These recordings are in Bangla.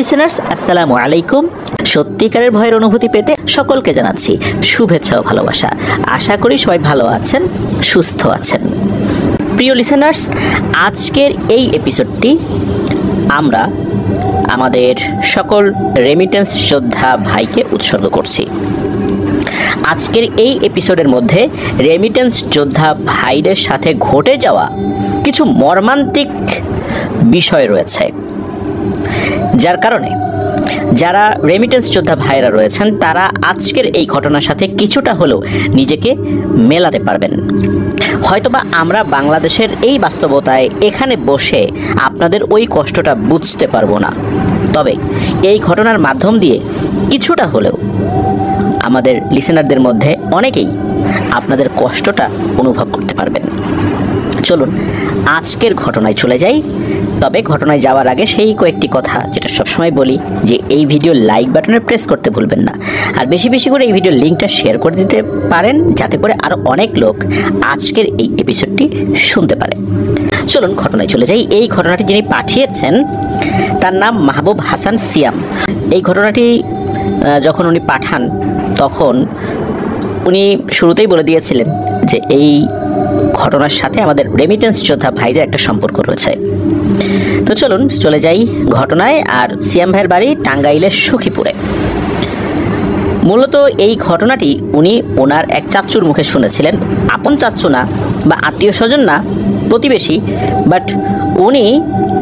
লিসেনার্স আসসালামু আলাইকুম। সত্যিকারের ভয়ের অনুভূতি পেতে সকলকে জানাচ্ছি শুভেচ্ছা ও ভালোবাসা। আশা করি সবাই ভালো আছেন, সুস্থ আছেন। প্রিয় লিসেনার্স, আজকের এই এপিসোডটি আমরা আমাদের সকল রেমিটেন্স যোদ্ধা ভাইকে উৎসর্গ করছি। আজকের এই এপিসোডের মধ্যে রেমিটেন্স যোদ্ধা ভাইদের সাথে ঘটে যাওয়া কিছু মর্মান্তিক বিষয় রয়েছে, যার কারণে যারা রেমিটেন্স যোদ্ধা ভাইরা রয়েছেন তারা আজকের এই ঘটনার সাথে কিছুটা হলেও নিজেকে মেলাতে পারবেন। হয়তোবা আমরা বাংলাদেশের এই বাস্তবতায় এখানে বসে আপনাদের ওই কষ্টটা বুঝতে পারবো না, তবে এই ঘটনার মাধ্যম দিয়ে কিছুটা হলেও আমাদের লিসেনারদের মধ্যে অনেকেই আপনাদের কষ্টটা অনুভব করতে পারবেন। চলুন আজকের ঘটনায় চলে যাই। তবে ঘটনায় যাওয়ার আগে সেই কয়েকটি কথা যেটা সবসময় বলি, যে এই ভিডিও লাইক বাটনে প্রেস করতে ভুলবেন না, আর বেশি বেশি করে এই ভিডিওর লিঙ্কটা শেয়ার করে দিতে পারেন, যাতে করে আরও অনেক লোক আজকের এই এপিসোডটি শুনতে পারে। চলুন ঘটনায় চলে যাই। এই ঘটনাটি যিনি পাঠিয়েছেন তার নাম মাহবুব হাসান সিয়াম। এই ঘটনাটি যখন উনি পাঠান তখন উনি শুরুতেই বলে দিয়েছিলেন যে এই ঘটনার সাথে আমাদের রেমিটেন্স যোদ্ধা ভাইদের একটা সম্পর্ক রয়েছে। তো চলুন চলে যাই ঘটনায়। আর সিয়াম ভাইয়ের বাড়ি টাঙ্গাইলের সখীপুরে। মূলত এই ঘটনাটি উনি ওনার এক চাচ্চুর মুখে শুনেছিলেন। আপন চাচ্চু না বা আত্মীয় স্বজন না, প্রতিবেশী, বাট উনি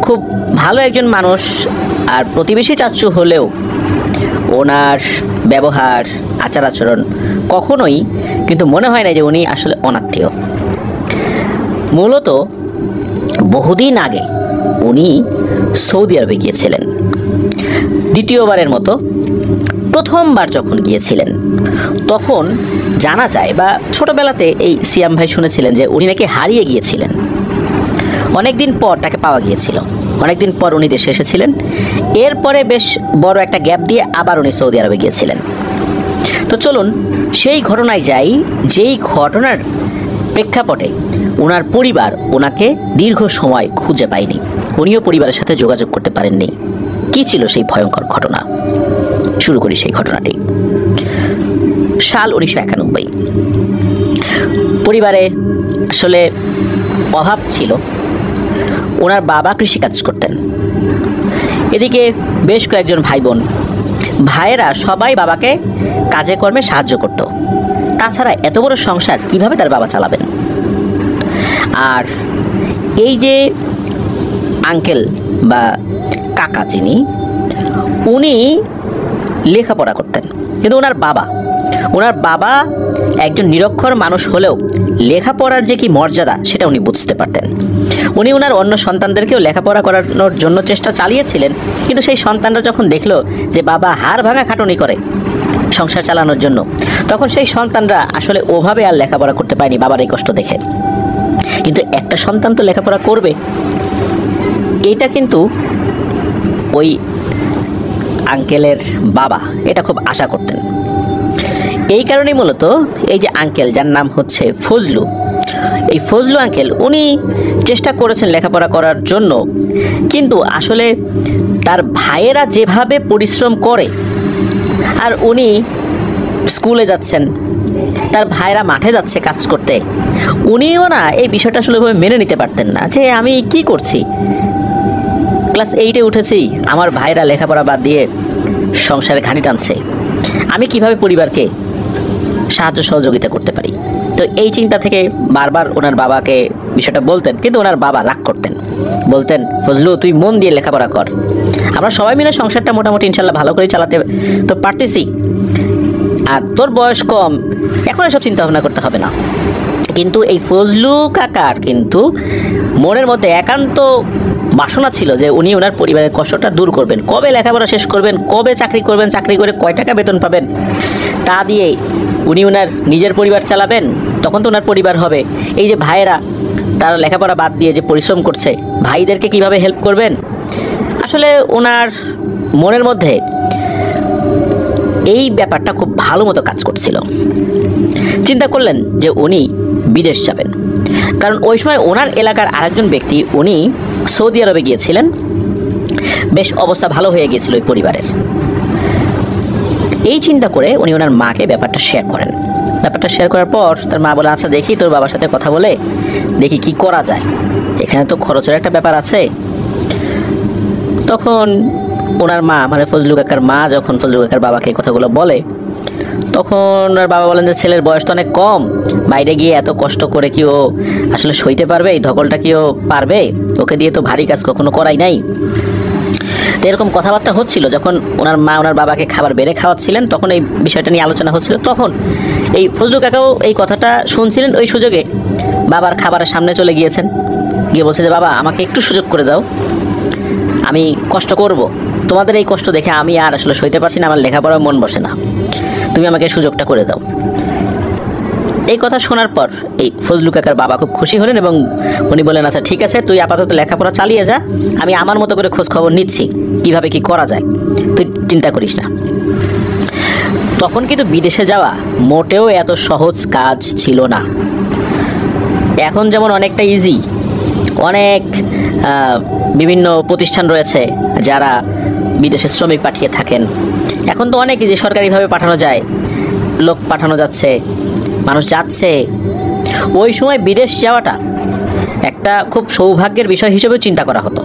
খুব ভালো একজন মানুষ। আর প্রতিবেশী চাচ্চু হলেও ওনার ব্যবহার, আচার আচরণ কখনোই কিন্তু মনে হয় না যে উনি আসলে অনাত্মীয়। মূলত বহুদিন আগে উনি সৌদি আরবে গিয়েছিলেন। দ্বিতীয়বারের মতো প্রথমবার যখন গিয়েছিলেন তখন জানা যায়, বা ছোটবেলাতে এই সিয়াম ভাই শুনেছিলেন যে উনি নাকি হারিয়ে গিয়েছিলেন। অনেকদিন পর তাকে পাওয়া গিয়েছিল, অনেকদিন পর উনি দেশে এসেছিলেন। এরপরে বেশ বড় একটা গ্যাপ দিয়ে আবার উনি সৌদি আরবে গিয়েছিলেন। তো চলুন সেই ঘটনায় যাই, যেই ঘটনার প্রেক্ষাপটে ওনার পরিবার ওনাকে দীর্ঘ সময় খুঁজে পায়নি, উনিও পরিবারের সাথে যোগাযোগ করতে পারেননি। কি ছিল সেই ভয়ঙ্কর ঘটনা? শুরু করি সেই ঘটনাটি। সাল 1991। পরিবারে আসলে অভাব ছিল। ওনার বাবা কৃষিকাজ করতেন। এদিকে বেশ কয়েকজন ভাই বোন, ভাইয়েরা সবাই বাবাকে কাজে কর্মে সাহায্য করত। তাছাড়া এত বড় সংসার কিভাবে তার বাবা চালাবেন? আর এই যে আঙ্কেল বা কাকা যিনি, উনি লেখাপড়া করতেন, কিন্তু ওনার বাবা একজন নিরক্ষর মানুষ হলেও লেখাপড়ার যে কি মর্যাদা সেটা উনি বুঝতে পারতেন। উনি ওনার অন্য সন্তানদেরকেও লেখাপড়া করানোর জন্য চেষ্টা চালিয়েছিলেন, কিন্তু সেই সন্তানরা যখন দেখলো যে বাবা হাড় ভাঙা খাটুনি করে সংসার চালানোর জন্য, তখন সেই সন্তানরা আসলে ওভাবে আর লেখাপড়া করতে পারেনি বাবার এই কষ্ট দেখে। কিন্তু একটা সন্তান তো লেখাপড়া করবে, এটা কিন্তু ওই আঙ্কেলের বাবা এটা খুব আশা করতেন। এই কারণেই মূলত এই যে আঙ্কেল, যার নাম হচ্ছে ফজলু, এই ফজলু আঙ্কেল উনি চেষ্টা করেছেন লেখাপড়া করার জন্য, কিন্তু আসলে তার ভাইয়েরা যেভাবে পরিশ্রম করে আর উনি স্কুলে যাচ্ছেন, তার ভাইরা মাঠে যাচ্ছে কাজ করতে, উনিও না এই বিষয়টা আসলে মেনে নিতে পারতেন না যে আমি কি করছি, ক্লাস 8-এ উঠেছি, আমার ভাইরা লেখাপড়া বাদ দিয়ে সংসারে ঘানি টানছে, আমি কিভাবে পরিবারকে সাহায্য সহযোগিতা করতে পারি। তো এই চিন্তা থেকে বারবার ওনার বাবাকে বিষয়টা বলতেন, কিন্তু ওনার বাবা রাগ করতেন, বলতেন ফজলু তুই মন দিয়ে লেখাপড়া কর, আমরা সবাই মিলে সংসারটা মোটামুটি ইনশাল্লাহ ভালো করে চালাতে তো পারতেছি, আর তোর বয়স কম, এখন এসব চিন্তা ভাবনা করতে হবে না। কিন্তু এই ফজলু কাকার কিন্তু মনের মধ্যে একান্ত বাসনা ছিল যে উনি ওনার পরিবারের কষ্টটা দূর করবেন। কবে লেখাপড়া শেষ করবেন, কবে চাকরি করবেন, চাকরি করে কয় টাকা বেতন পাবেন, তা দিয়ে উনি ওনার নিজের পরিবার চালাবেন, তখন তো ওনার পরিবার হবে। এই যে ভাইয়েরা তারা লেখাপড়া বাদ দিয়ে যে পরিশ্রম করছে, ভাইদেরকে কিভাবে হেল্প করবেন, আসলে ওনার মনের মধ্যে এই ব্যাপারটা খুব ভালো মতো কাজ করছিল। চিন্তা করলেন যে উনি বিদেশ যাবেন, কারণ ওই সময় ওনার এলাকার আরেকজন ব্যক্তি উনি সৌদি আরবে গিয়েছিলেন বেশ অবস্থা ভালো হয়ে গিয়েছিল ওই পরিবারের। এই চিন্তা করে উনি ওনার মাকে ব্যাপারটা শেয়ার করেন। ব্যাপারটা শেয়ার করার পর তার মা বলে, আচ্ছা দেখি তোর বাবার সাথে কথা বলে দেখি কি করা যায়, এখানে তো খরচের একটা ব্যাপার আছে। তখন ওনার মা মানে ফজলু কাকার মা যখন ফজলু কাকার বাবাকে এই কথাগুলো বলে, তখন ওনার বাবা বলেন যে ছেলের বয়স তো অনেক কম, বাইরে গিয়ে এত কষ্ট করে কি ও আসলে সইতে পারবে, এই ধকলটা কি ও পারবে, ওকে দিয়ে তো ভারী কাজ কখনো করাই নাই। তো এরকম কথাবার্তা হচ্ছিল যখন ওনার মা ওনার বাবাকে খাবার বেড়ে খাওয়াচ্ছিলেন, তখন এই বিষয়টা নিয়ে আলোচনা হচ্ছিল। তখন এই ফজলু কাকাও এই কথাটা শুনছিলেন, ওই সুযোগে বাবার খাবারের সামনে চলে গিয়েছেন, গিয়ে বলছে যে বাবা আমাকে একটু সুযোগ করে দাও, আমি কষ্ট করব, তোমাদের এই কষ্ট দেখে আমি আর আসলে সইতে পারছি না, আমার লেখাপড়ায় মন বসে না, তুমি আমাকে সুযোগটা করে দাও। এই কথা শোনার পর এই ফজলু কাকার বাবা খুব খুশি হলেন এবং উনি বললেন, আচ্ছা ঠিক আছে তুই আপাতত লেখাপড়া চালিয়ে যা, আমি আমার মতো করে খোঁজ খবর নিচ্ছি কিভাবে কি করা যায়, তুই চিন্তা করিস না। তখন কিন্তু বিদেশে যাওয়া মোটেও এত সহজ কাজ ছিল না। এখন যেমন অনেকটা ইজি, অনেক বিভিন্ন প্রতিষ্ঠান রয়েছে যারা বিদেশে শ্রমিক পাঠিয়ে থাকেন, এখন তো অনেক ইজি, সরকারিভাবে পাঠানো যায়, লোক পাঠানো যাচ্ছে, মানুষ যাচ্ছে। ওই সময় বিদেশ যাওয়াটা একটা খুব সৌভাগ্যের বিষয় হিসেবে চিন্তা করা হতো,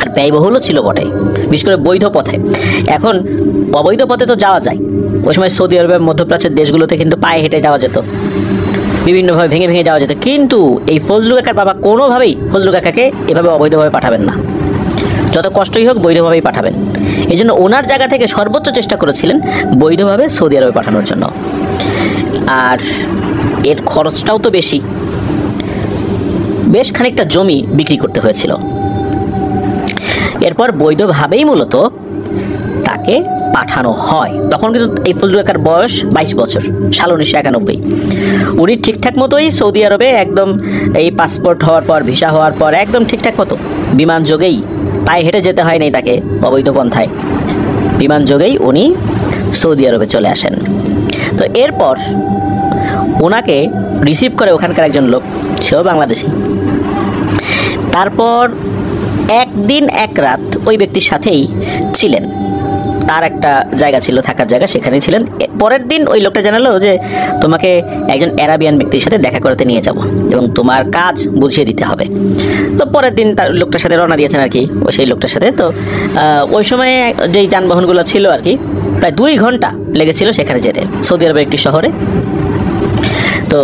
আর ব্যয়বহুলও ছিল বটে, বিশেষ করে বৈধ পথে। এখন অবৈধ পথে তো যাওয়া যায়, ওই সময় সৌদি আরবের মধ্যপ্রাচ্যের দেশগুলোতে কিন্তু পায়ে হেঁটে যাওয়া যেত, বিভিন্নভাবে ভেঙে ভেঙে যাওয়া যেত, কিন্তু এই ফজলু কাকার বাবা কোনোভাবেই ফজলু কাকাকে এভাবে অবৈধভাবে পাঠাবেন না, যত কষ্টই হোক বৈধভাবেই পাঠাবেন। এই জন্য ওনার জায়গা থেকে সর্বোচ্চ চেষ্টা করেছিলেন বৈধভাবে সৌদি আরবে পাঠানোর জন্য। আর এর খরচটাও তো বেশি, বেশ খানিকটা জমি বিক্রি করতে হয়েছিল। এরপর বৈধভাবেই মূলত তাকে পাঠানো হয়। তখন কিন্তু এই ফজলু কাকার বয়স 22 বছর, সাল 1991। উনি ঠিকঠাক মতোই সৌদি আরবে একদম এই পাসপোর্ট হওয়ার পর, ভিসা হওয়ার পর একদম ঠিকঠাক মতো বিমান যোগেই, পায়ে হেঁটে যেতে হয় নাই তাকে অবৈধ পন্থায়, বিমান যোগেই উনি সৌদি আরবে চলে আসেন। তো এরপর ওনাকে রিসিভ করে ওখানকার একজন লোক, সেও বাংলাদেশি। তারপর একদিন এক রাত ওই ব্যক্তির সাথেই ছিলেন, তার একটা জায়গা ছিল থাকার জায়গা, সেখানেই ছিলেন। পরের দিন ওই লোকটা জানালো যে তোমাকে একজন অ্যারাবিয়ান ব্যক্তির সাথে দেখা করতে নিয়ে যাব এবং তোমার কাজ বুঝিয়ে দিতে হবে। তো পরের দিন তার লোকটার সাথে রওনা দিয়েছেন আর কি, ও সেই লোকটার সাথে। তো ওই সময়ে যেই যানবাহনগুলো ছিল আর কি, প্রায় 2 ঘন্টা লেগেছিল সেখানে যেতে, সৌদি আরবের একটি শহরে। তো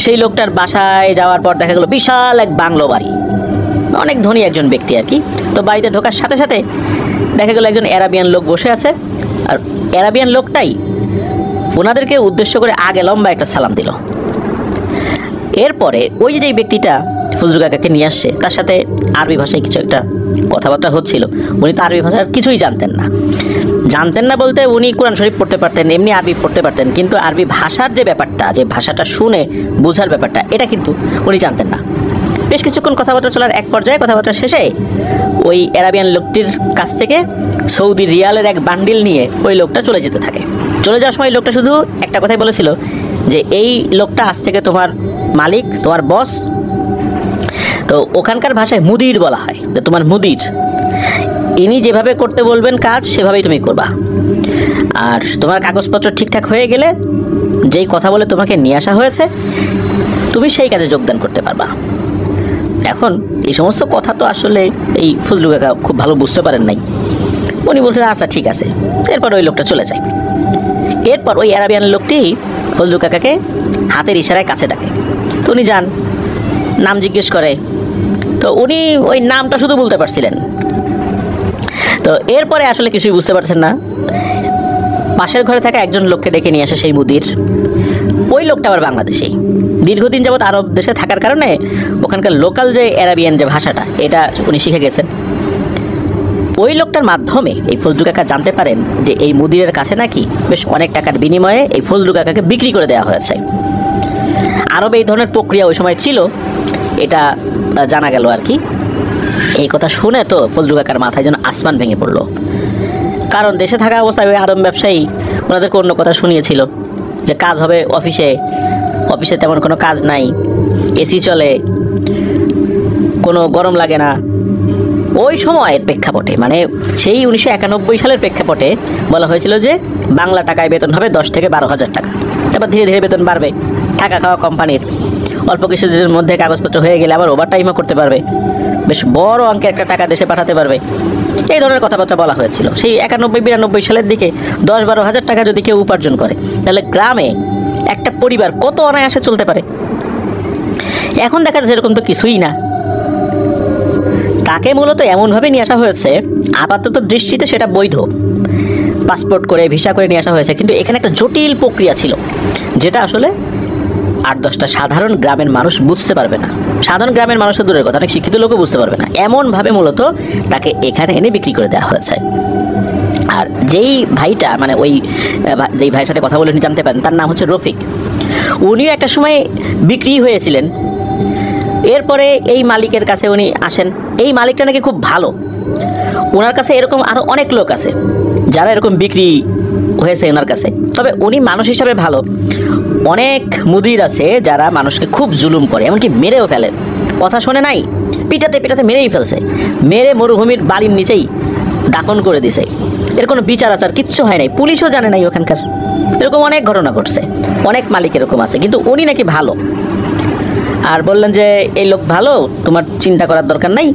সেই লোকটার বাসায় যাওয়ার পর দেখা গেল বিশাল এক বাংলো বাড়ি, অনেক ধনী একজন ব্যক্তি আর কি। তো বাড়িতে ঢোকার সাথে সাথে দেখা গেল একজন অ্যারাবিয়ান লোক বসে আছে, আর অ্যারাবিয়ান লোকটাই ওনাদেরকে উদ্দেশ্য করে আগে লম্বা একটা সালাম দিল। এরপরে ওই যে ব্যক্তিটা ফজলু কাকাকে নিয়ে আসছে, তার সাথে আরবি ভাষায় কিছু একটা কথাবার্তা হচ্ছিল। উনি তো আরবি ভাষার কিছুই জানতেন না বলতে উনি কোরআন শরীফ পড়তে পারতেন, এমনি আরবি পড়তে পারতেন, কিন্তু আরবি ভাষার যে ব্যাপারটা, যে ভাষাটা শুনে বোঝার ব্যাপারটা, এটা কিন্তু উনি জানতেন না। বেশ কিছুক্ষণ কথাবার্তা চলার এক পর্যায়ে কথাবার্তা শেষে ওই অ্যারাবিয়ান লোকটির কাছ থেকে সৌদি রিয়ালের এক বান্ডিল নিয়ে ওই লোকটা চলে যেতে থাকে। চলে যাওয়ার সময় লোকটা শুধু একটা কথাই বলেছিল যে এই লোকটা আজ থেকে তোমার মালিক, তোমার বস। তো ওখানকার ভাষায় মুদির বলা হয়, যে তোমার মুদির, ইনি যেভাবে করতে বলবেন কাজ সেভাবেই তুমি করবা, আর তোমার কাগজপত্র ঠিকঠাক হয়ে গেলে যেই কথা বলে তোমাকে নিয়ে আসা হয়েছে তুমি সেই কাজে যোগদান করতে পারবা। এখন এই সমস্ত কথা তো আসলে এই ফজলু কাকা খুব ভালো বুঝতে পারেন নাই। উনি বলছেন আচ্ছা ঠিক আছে। এরপর ওই লোকটা চলে যায়। এরপর ওই অ্যারাবিয়ান লোকটি ফজলু কাকাকে হাতের ইশারায় কাছে ডাকে। তো উনি যান, নাম জিজ্ঞেস করে। তো উনি ওই নামটা শুধু বলতে পারছিলেন। তো এরপরে আসলে কিছুই বুঝতে পারছেন না। পাশের ঘরে থাকা একজন লোককে ডেকে নিয়ে আসে সেই মুদির। ওই লোকটা আবার বাংলাদেশি, দীর্ঘদিন যাবৎ আরব দেশে থাকার কারণে ওখানকার লোকাল যে অ্যারাবিয়ান যে ভাষাটা, এটা উনি শিখে গেছেন। ওই লোকটার মাধ্যমে এই ফজলু কাকা জানতে পারেন যে এই মুদিরের কাছে নাকি বেশ অনেক টাকার বিনিময়ে এই ফজলু কাকাকে বিক্রি করে দেওয়া হয়েছে। আরবে এই ধরনের প্রক্রিয়া ওই সময় ছিল, এটা জানা গেল আর কি। এই কথা শুনে তো ফজলু কাকার মাথায় যেন আসমান ভেঙে পড়লো, কারণ দেশে থাকা অবস্থায় ওই আদম ব্যবসায়ী ওনাদেরকে অন্য কথা শুনিয়েছিল যে কাজ হবে অফিসে তেমন কোনো কাজ নাই, এসি চলে, কোনো গরম লাগে না, ওই সময়ের প্রেক্ষাপটে, মানে সেই 1991 সালের প্রেক্ষাপটে বলা হয়েছিল যে বাংলা টাকায় বেতন হবে 10 থেকে 12,000 টাকা। তারপর ধীরে ধীরে বেতন বাড়বে, থাকা খাওয়া কোম্পানির, অল্প কিছুদিনের মধ্যে কাগজপত্র হয়ে গেলে আবার ওভারটাইমও করতে পারবে, বেশ বড় অঙ্কের একটা টাকা দেশে পাঠাতে পারবে, এই ধরনের কথাবার্তা বলা হয়েছিল। সেই 91-92 সালের দিকে 10-12 হাজার টাকা যদি কেউ উপার্জন করে, তাহলে গ্রামে একটা পরিবার কত অনায়াসে চলতে পারে। এখন দেখা যাচ্ছে এরকম তো কিছুই না। তাকে মূলত এমনভাবে নিয়ে আসা হয়েছে, আপাতত দৃষ্টিতে সেটা বৈধ, পাসপোর্ট করে ভিসা করে নিয়ে আসা হয়েছে, কিন্তু এখানে একটা জটিল প্রক্রিয়া ছিল যেটা আসলে 8-10টা সাধারণ গ্রামের মানুষ বুঝতে পারবে না। সাধারণ গ্রামের মানুষের দূরের কথা, অনেক শিক্ষিত লোকও বুঝতে পারবে না। এমনভাবে মূলত তাকে এখানে এনে বিক্রি করে দেওয়া হয়েছে। আর যেই ভাইটা, মানে ওই যেই ভাইয়ের সাথে কথা বলে উনি জানতে পারেন, তার নাম হচ্ছে রফিক। উনিও একটা সময় বিক্রি হয়েছিলেন। এরপরে এই মালিকের কাছে উনি আসেন। এই মালিকটা নাকি খুব ভালো, ওনার কাছে এরকম আরও অনেক লোক আছে যারা এরকম বিক্রি হয়েছে ওনার কাছে। তবে উনি মানুষ হিসাবে ভালো। অনেক মুদির আছে যারা মানুষকে খুব জুলুম করে, এমনকি মেরেও ফেলে, কথা শোনে নাই, পিটাতে পিটাতে মেরেই ফেলছে, মেরে মরুভূমির বালির নিচেই দাফন করে দিছে। এর কোনো বিচার আচার কিচ্ছু হয় নাই, পুলিশও জানে নাই ওখানকার। এরকম অনেক ঘটনা ঘটছে, অনেক মালিক এরকম আছে, কিন্তু উনি নাকি ভালো। আর বললেন যে এই লোক ভালো, তোমার চিন্তা করার দরকার নাই,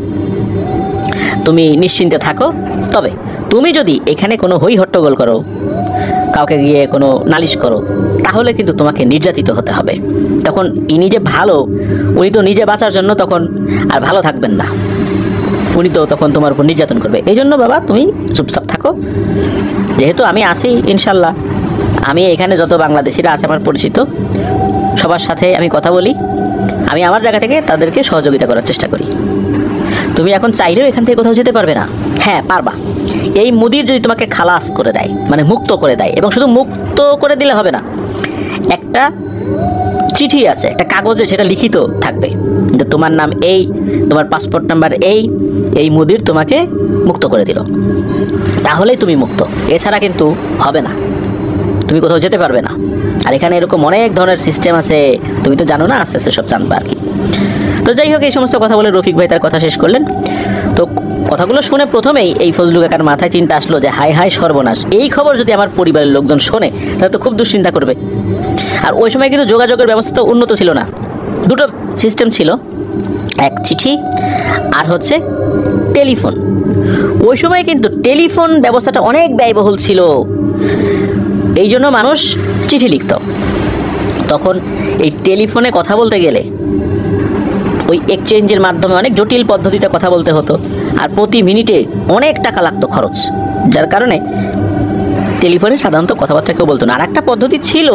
তুমি নিশ্চিন্তে থাকো। তবে তুমি যদি এখানে কোনো হই হট্টগোল করো, কাউকে গিয়ে কোনো নালিশ করো, তাহলে কিন্তু তোমাকে নির্যাতিত হতে হবে। তখন ইনি যে ভালো, উনি তো নিজে বাঁচার জন্য তখন আর ভালো থাকবেন না, উনি তো তখন তোমার উপর নির্যাতন করবে। এই জন্য বাবা তুমি চুপচাপ থাকো, যেহেতু আমি আছি ইনশাল্লাহ, আমি এখানে যত বাংলাদেশিরা আছে আমার পরিচিত, সবার সাথে আমি কথা বলি, আমি আমার জায়গা থেকে তাদেরকে সহযোগিতা করার চেষ্টা করি। তুমি এখন চাইলেও এখান থেকে কোথাও যেতে পারবে না। হ্যাঁ পারবা, এই মুদির যদি তোমাকে খালাস করে দেয়, মানে মুক্ত করে দেয়, এবং শুধু মুক্ত করে দিলে হবে না, একটা চিঠি আছে, একটা কাগজে সেটা লিখিত থাকবে যে তোমার নাম এই, তোমার পাসপোর্ট নাম্বার এই, এই মুদির তোমাকে মুক্ত করে দিল, তাহলেই তুমি মুক্ত। এছাড়া কিন্তু হবে না, তুমি কোথাও যেতে পারবে না। আর এখানে এরকম অনেক ধরনের সিস্টেম আছে, তুমি তো জানো না, আস্তে আস্তে সব জানবে আর কি। তো যাই হোক, এই সমস্ত কথা বলে রফিক ভাই তার কথা শেষ করলেন। তো কথাগুলো শুনে প্রথমেই এই ফজলু কাকার মাথায় চিন্তা আসলো যে হায় হায় সর্বনাশ, এই খবর যদি আমার পরিবারের লোকজন শোনে তাহলে তো খুব দুশ্চিন্তা করবে। আর ওই সময় কিন্তু যোগাযোগের ব্যবস্থা তো উন্নত ছিল না, দুটো সিস্টেম ছিল, এক চিঠি আর হচ্ছে টেলিফোন। ওই সময় কিন্তু টেলিফোন ব্যবস্থাটা অনেক ব্যয়বহুল ছিল, এই জন্য মানুষ চিঠি লিখত। তখন এই টেলিফোনে কথা বলতে গেলে ওই এক্সচেঞ্জের মাধ্যমে অনেক জটিল পদ্ধতিতে কথা বলতে হতো, আর প্রতি মিনিটে অনেক টাকা লাগতো খরচ, যার কারণে টেলিফোনে সাধারণত কথাবার্তা কেউ বলতো না। আর একটা পদ্ধতি ছিল,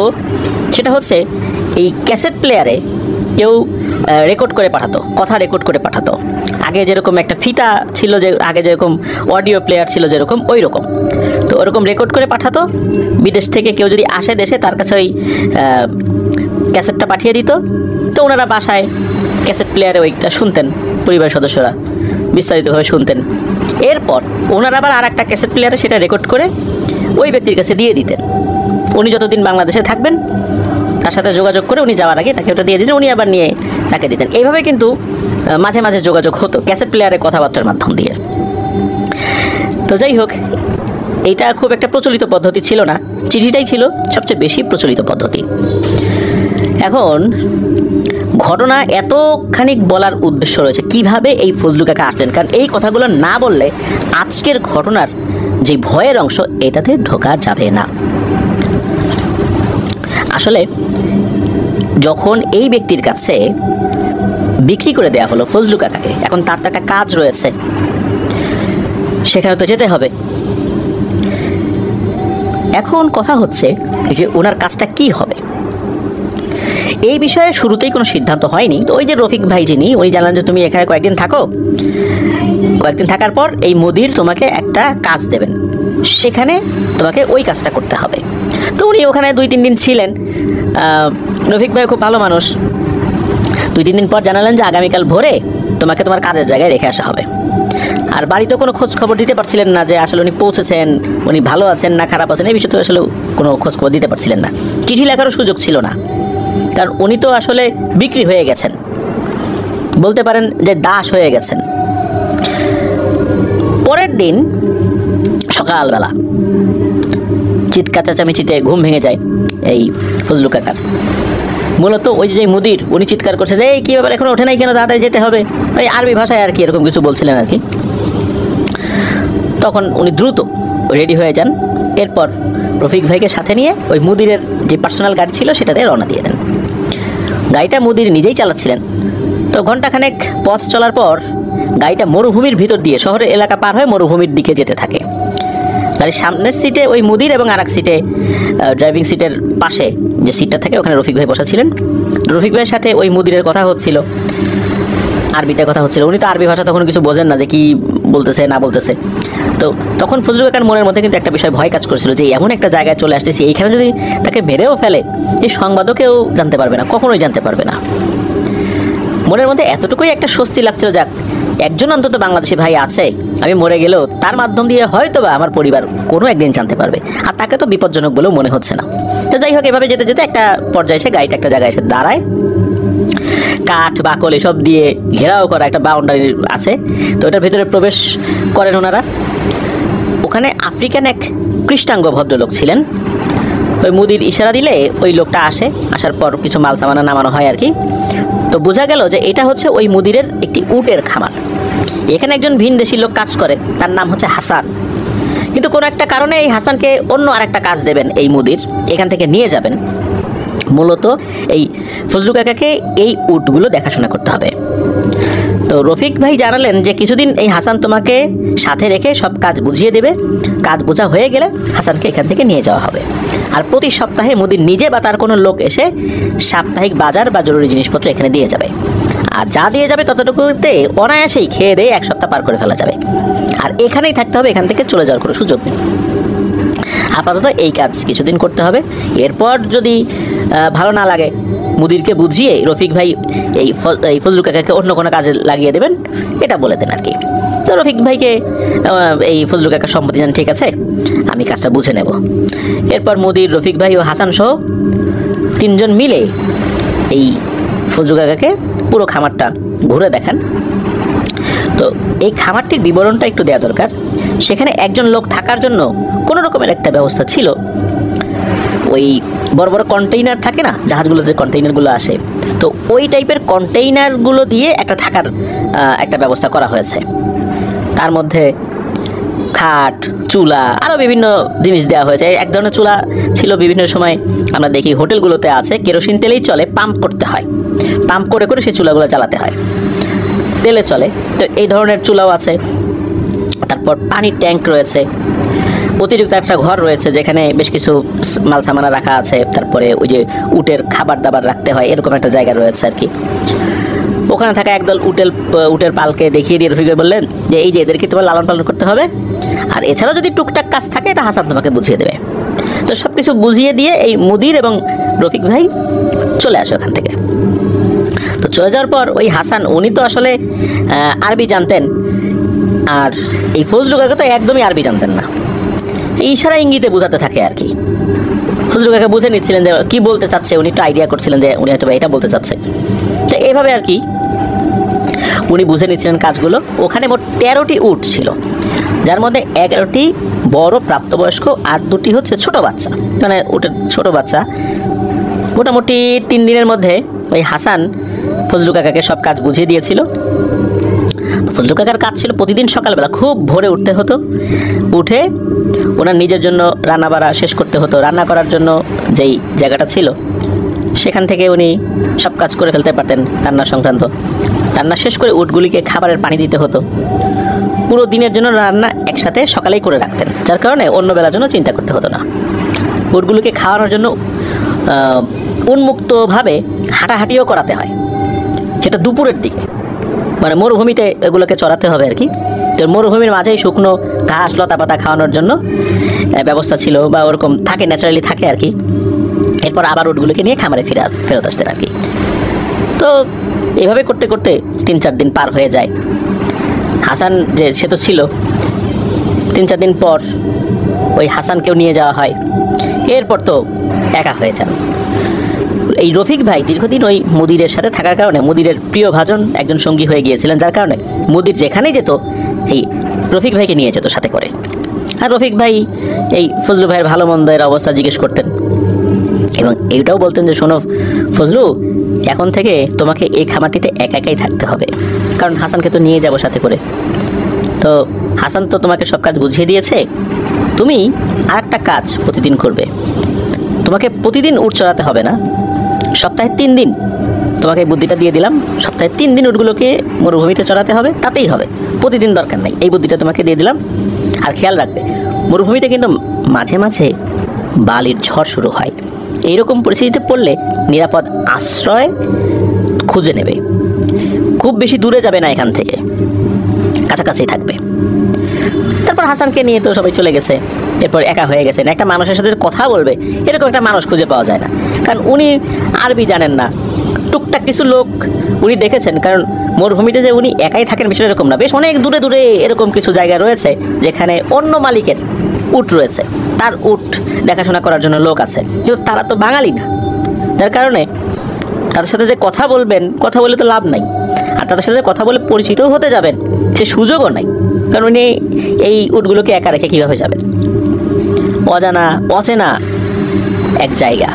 সেটা হচ্ছে এই ক্যাসেট প্লেয়ারে কেউ রেকর্ড করে পাঠাতো, কথা রেকর্ড করে পাঠাতো। আগে যেরকম একটা ফিতা ছিল, যে আগে যেরকম অডিও প্লেয়ার ছিল যেরকম, ওই রকম। তো ওরকম রেকর্ড করে পাঠাতো, বিদেশ থেকে কেউ যদি আসে দেশে, তার কাছে ওই ক্যাসেটটা পাঠিয়ে দিত। তো ওনারা বাসায় ক্যাসেট প্লেয়ারে ওইটা শুনতেন, পরিবার সদস্যরা বিস্তারিতভাবে শুনতেন। এরপর ওনারা আবার আর একটা ক্যাসেট প্লেয়ারে সেটা রেকর্ড করে ওই ব্যক্তির কাছে দিয়ে দিতেন। উনি যতদিন বাংলাদেশে থাকবেন তার সাথে যোগাযোগ করে উনি যাওয়ার আগে তাকে ওটা দিয়ে দিতেন, উনি আবার নিয়ে তাকে দিতেন। এইভাবে কিন্তু মাঝে মাঝে যোগাযোগ হতো ক্যাসেট প্লেয়ারে কথাবার্তার মাধ্যম দিয়ে। তো যাই হোক, এইটা খুব একটা প্রচলিত পদ্ধতি ছিল না, চিঠিটাই ছিল সবচেয়ে বেশি প্রচলিত পদ্ধতি। এখন ঘটনা এতখানি বলার উদ্দেশ্য রয়েছে কিভাবে এই ফজলু কাকা আসলেন, কারণ এই কথাগুলো না বললে আজকের ঘটনার যে ভয়ের অংশ এটাতে ঢোকা যাবে না। আসলে যখন এই ব্যক্তির কাছে বিক্রি করে দেয়া হলো ফজলু কাকাকে, এখন তার তো একটা কাজ রয়েছে, সেখানে তো যেতে হবে। এখন কথা হচ্ছে যে ওনার কাজটা কি হবে, এই বিষয়ে শুরুতেই কোনো সিদ্ধান্ত হয়নি। তো ওই যে রফিক ভাই যিনি, উনি জানলেন যে তুমি এখানে কয়েকদিন থাকো, কয়েকদিন থাকার পর এই মুদির তোমাকে একটা কাজ দেবেন, সেখানে তোমাকে ওই কাজটা করতে হবে। তো উনি ওখানে 2-3 দিন ছিলেন। রফিক ভাই খুব ভালো মানুষ, 2-3 দিন পর জানালেন যে আগামীকাল ভোরে তোমাকে তোমার কাজের জায়গায় রেখে আসা হবে। আর বাড়িতে কোনো খোঁজ খবর দিতে পারছিলেন না যে আসলে উনি পৌঁছেছেন, উনি ভালো আছেন না খারাপ আছেন, এই বিষয়ে তো আসলে কোনো খোঁজ খবর দিতে পারছিলেন না। চিঠি লেখারও সুযোগ ছিল না, কারণ উনি তো আসলে বিক্রি হয়ে গেছেন, বলতে পারেন যে দাস হয়ে গেছেন। পরের দিন সকালবেলা চিৎকার চেঁচামেচিতে ঘুম ভেঙে যায় এই ফজলু কাকার। মূলত ওই যে মুদির উনি চিৎকার করছে যে এই কী ব্যাপার এখনো ওঠে নাই কেন, তাড়াতাড়ি যেতে হবে, ওই আরবি ভাষায় আর কি এরকম কিছু বলছিলেন আর কি। তখন উনি দ্রুত রেডি হয়ে যান, এরপর রফিক ভাইকে সাথে নিয়ে ওই মুদিরের যে পার্সোনাল গাড়ি ছিল সেটাতে রওনা দিয়ে দেন। গাড়িটা মুদির নিজেই চালাচ্ছিলেন। তো ঘন্টাখানেক পথ চলার পর গাড়িটা মরুভূমির ভিতর দিয়ে শহরের এলাকা পার হয়ে মরুভূমির দিকে যেতে থাকে। গাড়ির সামনের সিটে ওই মুদির এবং আর এক সিটে ড্রাইভিং সিটের পাশে যে সিটটা থাকে ওখানে রফিক ভাই বসা ছিলেন। রফিক ভাইয়ের সাথে ওই মুদিরের কথা হচ্ছিল, আরবিতে কথা হচ্ছিল। উনি তো আরবি ভাষা তখন কিছু বোঝেন না যে কী বলতেছে না বলতেছে। তো তখন ফজলু কাকার মনের মধ্যে কিন্তু একটা বিষয় ভয় কাজ করেছিল যে এমন একটা জায়গায় চলে আসতেছি, এইখানে যদি তাকে মেরেও ফেলে এই সংবাদও কেউ জানতে পারবে না, কখনোই জানতে পারবে না। মনের মধ্যে এতটুকুই একটা স্বস্তি লাগছিল, যাক একজন অন্তত বাংলাদেশি ভাই আছে, আমি মরে গেলেও তার মাধ্যম দিয়ে হয়তো বা আমার পরিবার কোনো একদিন জানতে পারবে, আর তাকে তো বিপজ্জনক বলেও মনে হচ্ছে না। তো যাই হোক, এভাবে যেতে যেতে একটা পর্যায়ে এসে গাড়িটা একটা জায়গায় এসে দাঁড়ায়। কাঠ বাকল এসব দিয়ে ঘেরাও করা একটা বাউন্ডারি আছে, তো ওটার ভিতরে প্রবেশ করেন ওনারা। ওখানে আফ্রিকান এক কৃষ্ণাঙ্গ ভদ্রলোক ছিলেন। ওই মুদির ইশারা দিলে ওই লোকটা আসে, আসার পর কিছু মাল সামানা নামানো হয় আর কি। তো বোঝা গেল যে এটা হচ্ছে ওই মুদিরের একটি উটের খামার। এখানে একজন ভিনদেশি লোক কাজ করে, তার নাম হচ্ছে হাসান। কিন্তু কোনো একটা কারণে এই হাসানকে অন্য আরেকটা কাজ দেবেন এই মুদির, এখান থেকে নিয়ে যাবেন। মূলত এই ফজলু কাকাকে এই উটগুলো দেখাশোনা করতে হবে। তো রফিক ভাই জানালেন যে কিছুদিন এই হাসান তোমাকে সাথে রেখে সব কাজ বুঝিয়ে দেবে, কাজ বোঝা হয়ে গেলে হাসানকে এখান থেকে নিয়ে যাওয়া হবে। আর প্রতি সপ্তাহে মুদির নিজে বা তার কোনো লোক এসে সাপ্তাহিক বাজার বা জরুরি জিনিসপত্র এখানে দিয়ে যাবে। আর যা দিয়ে যাবে ততটুকুতে অনায়াসেই খেয়ে দিয়ে এক সপ্তাহ পার করে ফেলা যাবে। আর এখানেই থাকতে হবে, এখান থেকে চলে যাওয়ার কোনো সুযোগ নেই। আপাতত এই কাজ কিছুদিন করতে হবে। এরপর যদি ভালো না লাগে মুদিরকে বুঝিয়ে রফিক ভাই এই ফজলু কাকাকে অন্য কোনো কাজে লাগিয়ে দেবেন, এটা বলে দেন আর কি। তো রফিক ভাইকে এই ফজলু কাকা সম্মতি জান, ঠিক আছে আমি কাজটা বুঝে নেব। এরপর মুদির, রফিক ভাই ও হাসান সহ তিনজন মিলে এই ফজলু কাকাকে পুরো খামারটা ঘুরে দেখান। তো এই খামারটির বিবরণটা একটু দেওয়া দরকার। সেখানে একজন লোক থাকার জন্য কোনো রকমের একটা ব্যবস্থা ছিল। ওই বড় বড় কন্টেইনার থাকে না, জাহাজগুলোতে কন্টেইনারগুলো আসে, তো ওই টাইপের কন্টেইনারগুলো দিয়ে একটা থাকার একটা ব্যবস্থা করা হয়েছে। তার মধ্যে খাট, চুলা, আরও বিভিন্ন জিনিস দেওয়া হয়েছে। এক ধরনের চুলা ছিল, বিভিন্ন সময় আমরা দেখি হোটেলগুলোতে আছে, কেরোসিন তেলেই চলে, পাম্প করতে হয়, পাম্প করে করে সেই চুলাগুলো চালাতে হয়, তেলে চলে। তো এই ধরনের চুলাও আছে। তারপর পানির ট্যাঙ্ক রয়েছে, অতিরিক্ত একটা ঘর রয়েছে যেখানে বেশ কিছু মাল সামানা রাখা আছে। তারপরে ওই যে উটের খাবার দাবার রাখতে হয়, এরকম একটা জায়গা রয়েছে আর কি। ওখানে থাকা একদল উটের পালকে দেখিয়ে দিয়ে রফিক বললেন যে এই যে এদেরকে তোমার লালন পালন করতে হবে, আর এছাড়াও যদি টুকটাক কাজ থাকে এটা হাসান তোমাকে বুঝিয়ে দেবে। তো সব কিছু বুঝিয়ে দিয়ে এই মুদির এবং রফিক ভাই চলে আসে ওখান থেকে। তো চলে যাওয়ার পর ওই হাসান, উনি তো আসলে আরবি জানতেন, আর এই ফজলু কাকা তো একদমই আরবি জানতেন না, ইশারা ইঙ্গিতে বোঝাতে থাকে আর কি। ফজলু কাকা বুঝে নিচ্ছিলেন যে কী বলতে চাচ্ছে, উনি একটু আইডিয়া করছিলেন যে উনি হয়তো এটা বলতে চাচ্ছে। তো এইভাবে আর কি উনি বুঝে নিচ্ছিলেন কাজগুলো। ওখানে মোট 13টি উট ছিল, যার মধ্যে 11টি বড় প্রাপ্তবয়স্ক আর 2টি হচ্ছে ছোট বাচ্চা, মানে উটের ছোট বাচ্চা। মোটামুটি 3 দিনের মধ্যে ওই হাসান ফজলু কাকাকে সব কাজ বুঝিয়ে দিয়েছিল। ফজলু কাকার কাজ ছিল প্রতিদিন সকালবেলা খুব ভোরে উঠতে হতো, উঠে ওনার নিজের জন্য রান্না বাড়া শেষ করতে হতো। রান্না করার জন্য যেই জায়গাটা ছিল সেখান থেকে উনি সব কাজ করে ফেলতে পারতেন রান্না সংক্রান্ত। রান্না শেষ করে উটগুলিকে খাবারের পানি দিতে হতো। পুরো দিনের জন্য রান্না একসাথে সকালেই করে রাখতেন, যার কারণে অন্য বেলার জন্য চিন্তা করতে হতো না। উটগুলিকে খাওয়ানোর জন্য উন্মুক্তভাবে হাঁটাহাঁটিও করাতে হয়, সেটা দুপুরের দিকে, মানে মরুভূমিতে এগুলোকে চড়াতে হবে আর কি। তো মরুভূমির মাঝেই শুকনো ঘাস লতা পাতা খাওয়ানোর জন্য ব্যবস্থা ছিল, বা ওরকম থাকে, ন্যাচারালি থাকে আর কি। এরপর আবার উটগুলোকে নিয়ে খামারে ফেরত আসতেন আর কি। তো এইভাবে করতে করতে 3-4 দিন পার হয়ে যায়। হাসান যে সে তো ছিল, 3-4 দিন পর ওই হাসানকেও নিয়ে যাওয়া হয়। এরপর তো একা হয়ে যান। এই রফিক ভাই দীর্ঘদিন ওই মুদিরের সাথে থাকার কারণে মুদিরের প্রিয় ভাজন একজন সঙ্গী হয়ে গিয়েছিলেন, যার কারণে মুদির যেখানেই যেত এই রফিক ভাইকে নিয়ে যেত সাথে করে। আর রফিক ভাই এই ফজলু ভাইয়ের ভালো মন্দের অবস্থা জিজ্ঞেস করতেন এবং এইটাও বলতেন যে শোনো ফজলু, এখন থেকে তোমাকে এই খামারটিতে একাই থাকতে হবে, কারণ হাসানকে তো নিয়ে যাব সাথে করে। তো হাসান তো তোমাকে সব কাজ বুঝিয়ে দিয়েছে, তুমি আর একটা কাজ প্রতিদিন করবে। তোমাকে প্রতিদিন উট চড়াতে হবে না, সপ্তাহে 3 দিন তোমাকে বুদ্ধিটা দিয়ে দিলাম, সপ্তাহে 3 দিন উটগুলোকে মরুভূমিতে চড়াতে হবে, তাতেই হবে, প্রতিদিন দরকার নাই। এই বুদ্ধিটা তোমাকে দিয়ে দিলাম। আর খেয়াল রাখবে, মরুভূমিতে কিন্তু মাঝে মাঝে বালির ঝড় শুরু হয়। এইরকম পরিস্থিতিতে পড়লে নিরাপদ আশ্রয় খুঁজে নেবে, খুব বেশি দূরে যাবে না, এখান থেকে কাছাকাছি থাকবে। তারপর হাসানকে নিয়ে তো সবাই চলে গেছে। এরপর একা হয়ে গেছেন, একটা মানুষের সাথে কথা বলবে এরকম একটা মানুষ খুঁজে পাওয়া যায় না, কারণ উনি আরবি জানেন না। টুকটাক কিছু লোক উনি দেখেছেন, কারণ মরুভূমিতে যে উনি একাই থাকেন বিষয়টা এরকম না, বেশ অনেক দূরে দূরে এরকম কিছু জায়গা রয়েছে যেখানে অন্য মালিকের উট রয়েছে, তার উট দেখাশোনা করার জন্য লোক আছে, কিন্তু তারা তো বাঙালি না, যার কারণে তাদের সাথে যে কথা বলবেন, কথা বলে তো লাভ নাই। আর তাদের সাথে কথা বলে পরিচিতও হতে যাবেন সে সুযোগও নাই, কারণ উনি এই উটগুলোকে একা রেখে কীভাবে যাবেন? অজানা অচেনা এক জায়গা,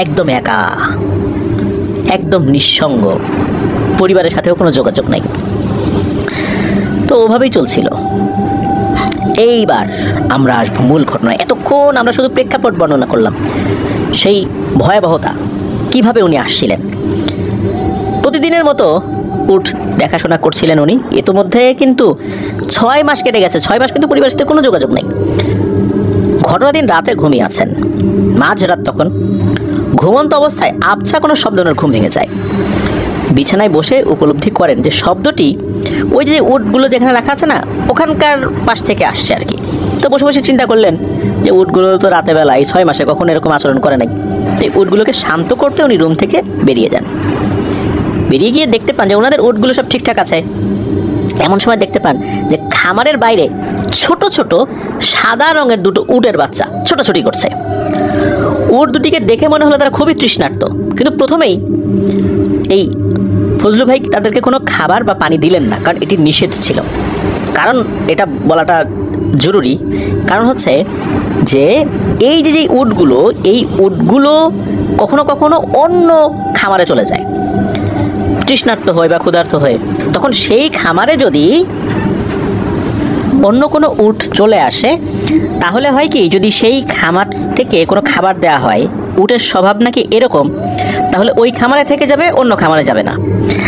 একদম একা, একদম নিঃসঙ্গ, পরিবারের সাথেও কোনো যোগাযোগ নাই। তো ওভাবেই চলছিল। এইবার আমরা আসবো মূল ঘটনায়। এতক্ষণ আমরা শুধু প্রেক্ষাপট বর্ণনা করলাম, সেই ভয়াবহতা কিভাবে উনি আসছিলেন। প্রতিদিনের মতো উট দেখাশোনা করছিলেন উনি। ইতিমধ্যে কিন্তু 6 মাস কেটে গেছে, 6 মাস কিন্তু পরিবারের সাথে কোনো যোগাযোগ নেই। ঘটনা দিন রাতে ঘুমিয়ে আছেন, মাঝরাত তখন ঘুমন্ত অবস্থায় আবছা কোনো শব্দ ওনার ঘুম ভেঙে যায়। বিছানায় বসে উপলব্ধি করেন যে শব্দটি ওই যে উটগুলো যেখানে রাখা আছে না, ওখানকার পাশ থেকে আসছে আর কি। তো বসে বসে চিন্তা করলেন যে উটগুলো তো রাতে বেলায় 6 মাসে কখনো এরকম আচরণ করে নাই। তো উটগুলোকে শান্ত করতে উনি রুম থেকে বেরিয়ে যান। বেরিয়ে গিয়ে দেখতে পান যে ওনাদের উটগুলো সব ঠিকঠাক আছে। এমন সময় দেখতে পান যে খামারের বাইরে ছোট ছোট সাদা রঙের 2টো উটের বাচ্চা ছোটাছুটি করছে। উট দুটিকে দেখে মনে হলো তারা খুবই তৃষ্ণার্ত, কিন্তু প্রথমেই এই ফজলু ভাই তাদেরকে কোনো খাবার বা পানি দিলেন না, কারণ এটি নিষেধ ছিল। কারণ এটা বলাটা জরুরি, কারণ হচ্ছে যে এই যে উটগুলো, এই উটগুলো কখনো কখনো অন্য খামারে চলে যায় তৃষ্ণার্ত হয়ে বা ক্ষুধার্ত হয়ে। তখন সেই খামারে যদি অন্য কোনো উট চলে আসে, তাহলে হয় কি, যদি সেই খামার থেকে কোনো খাবার দেওয়া হয়, উটের স্বভাব নাকি এরকম, তাহলে ওই খামারে থেকে যাবে, অন্য খামারে যাবে না।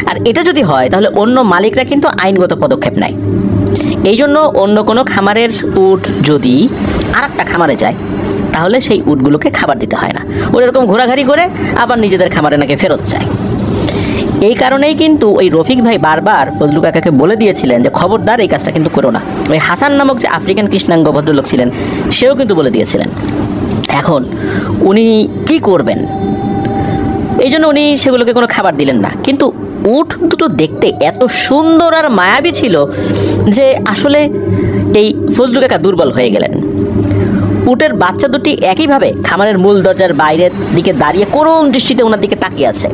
আর এটা যদি হয় তাহলে অন্য মালিকরা কিন্তু আইনগত পদক্ষেপ নেয়। এই জন্য অন্য কোনো খামারের উট যদি আর একটা খামারে যায়, তাহলে সেই উটগুলোকে খাবার দিতে হয় না, ওরা এরকম ঘোরাঘুরি করে আবার নিজেদের খামারে নাকি ফেরত যায়। এই কারণেই কিন্তু ওই রফিক ভাই বারবার ফজলু কাকাকে বলে দিয়েছিলেন যে খবরদার এই কাজটা কিন্তু করো না। ওই হাসান নামক যে আফ্রিকান কৃষ্ণাঙ্গ ভদ্রলোক ছিলেন, সেও কিন্তু বলে দিয়েছিলেন। এখন উনি কি করবেন? এই জন্য উনি সেগুলোকে কোনো খাবার দিলেন না। কিন্তু উট দুটো দেখতে এত সুন্দর আর মায়াবী ছিল যে আসলে এই ফজলু কাকা দুর্বল হয়ে গেলেন। উটের বাচ্চা দুটি একইভাবে খামারের মূল দরজার বাইরের দিকে দাঁড়িয়ে করুণ দৃষ্টিতে ওনার দিকে তাকিয়ে আছে।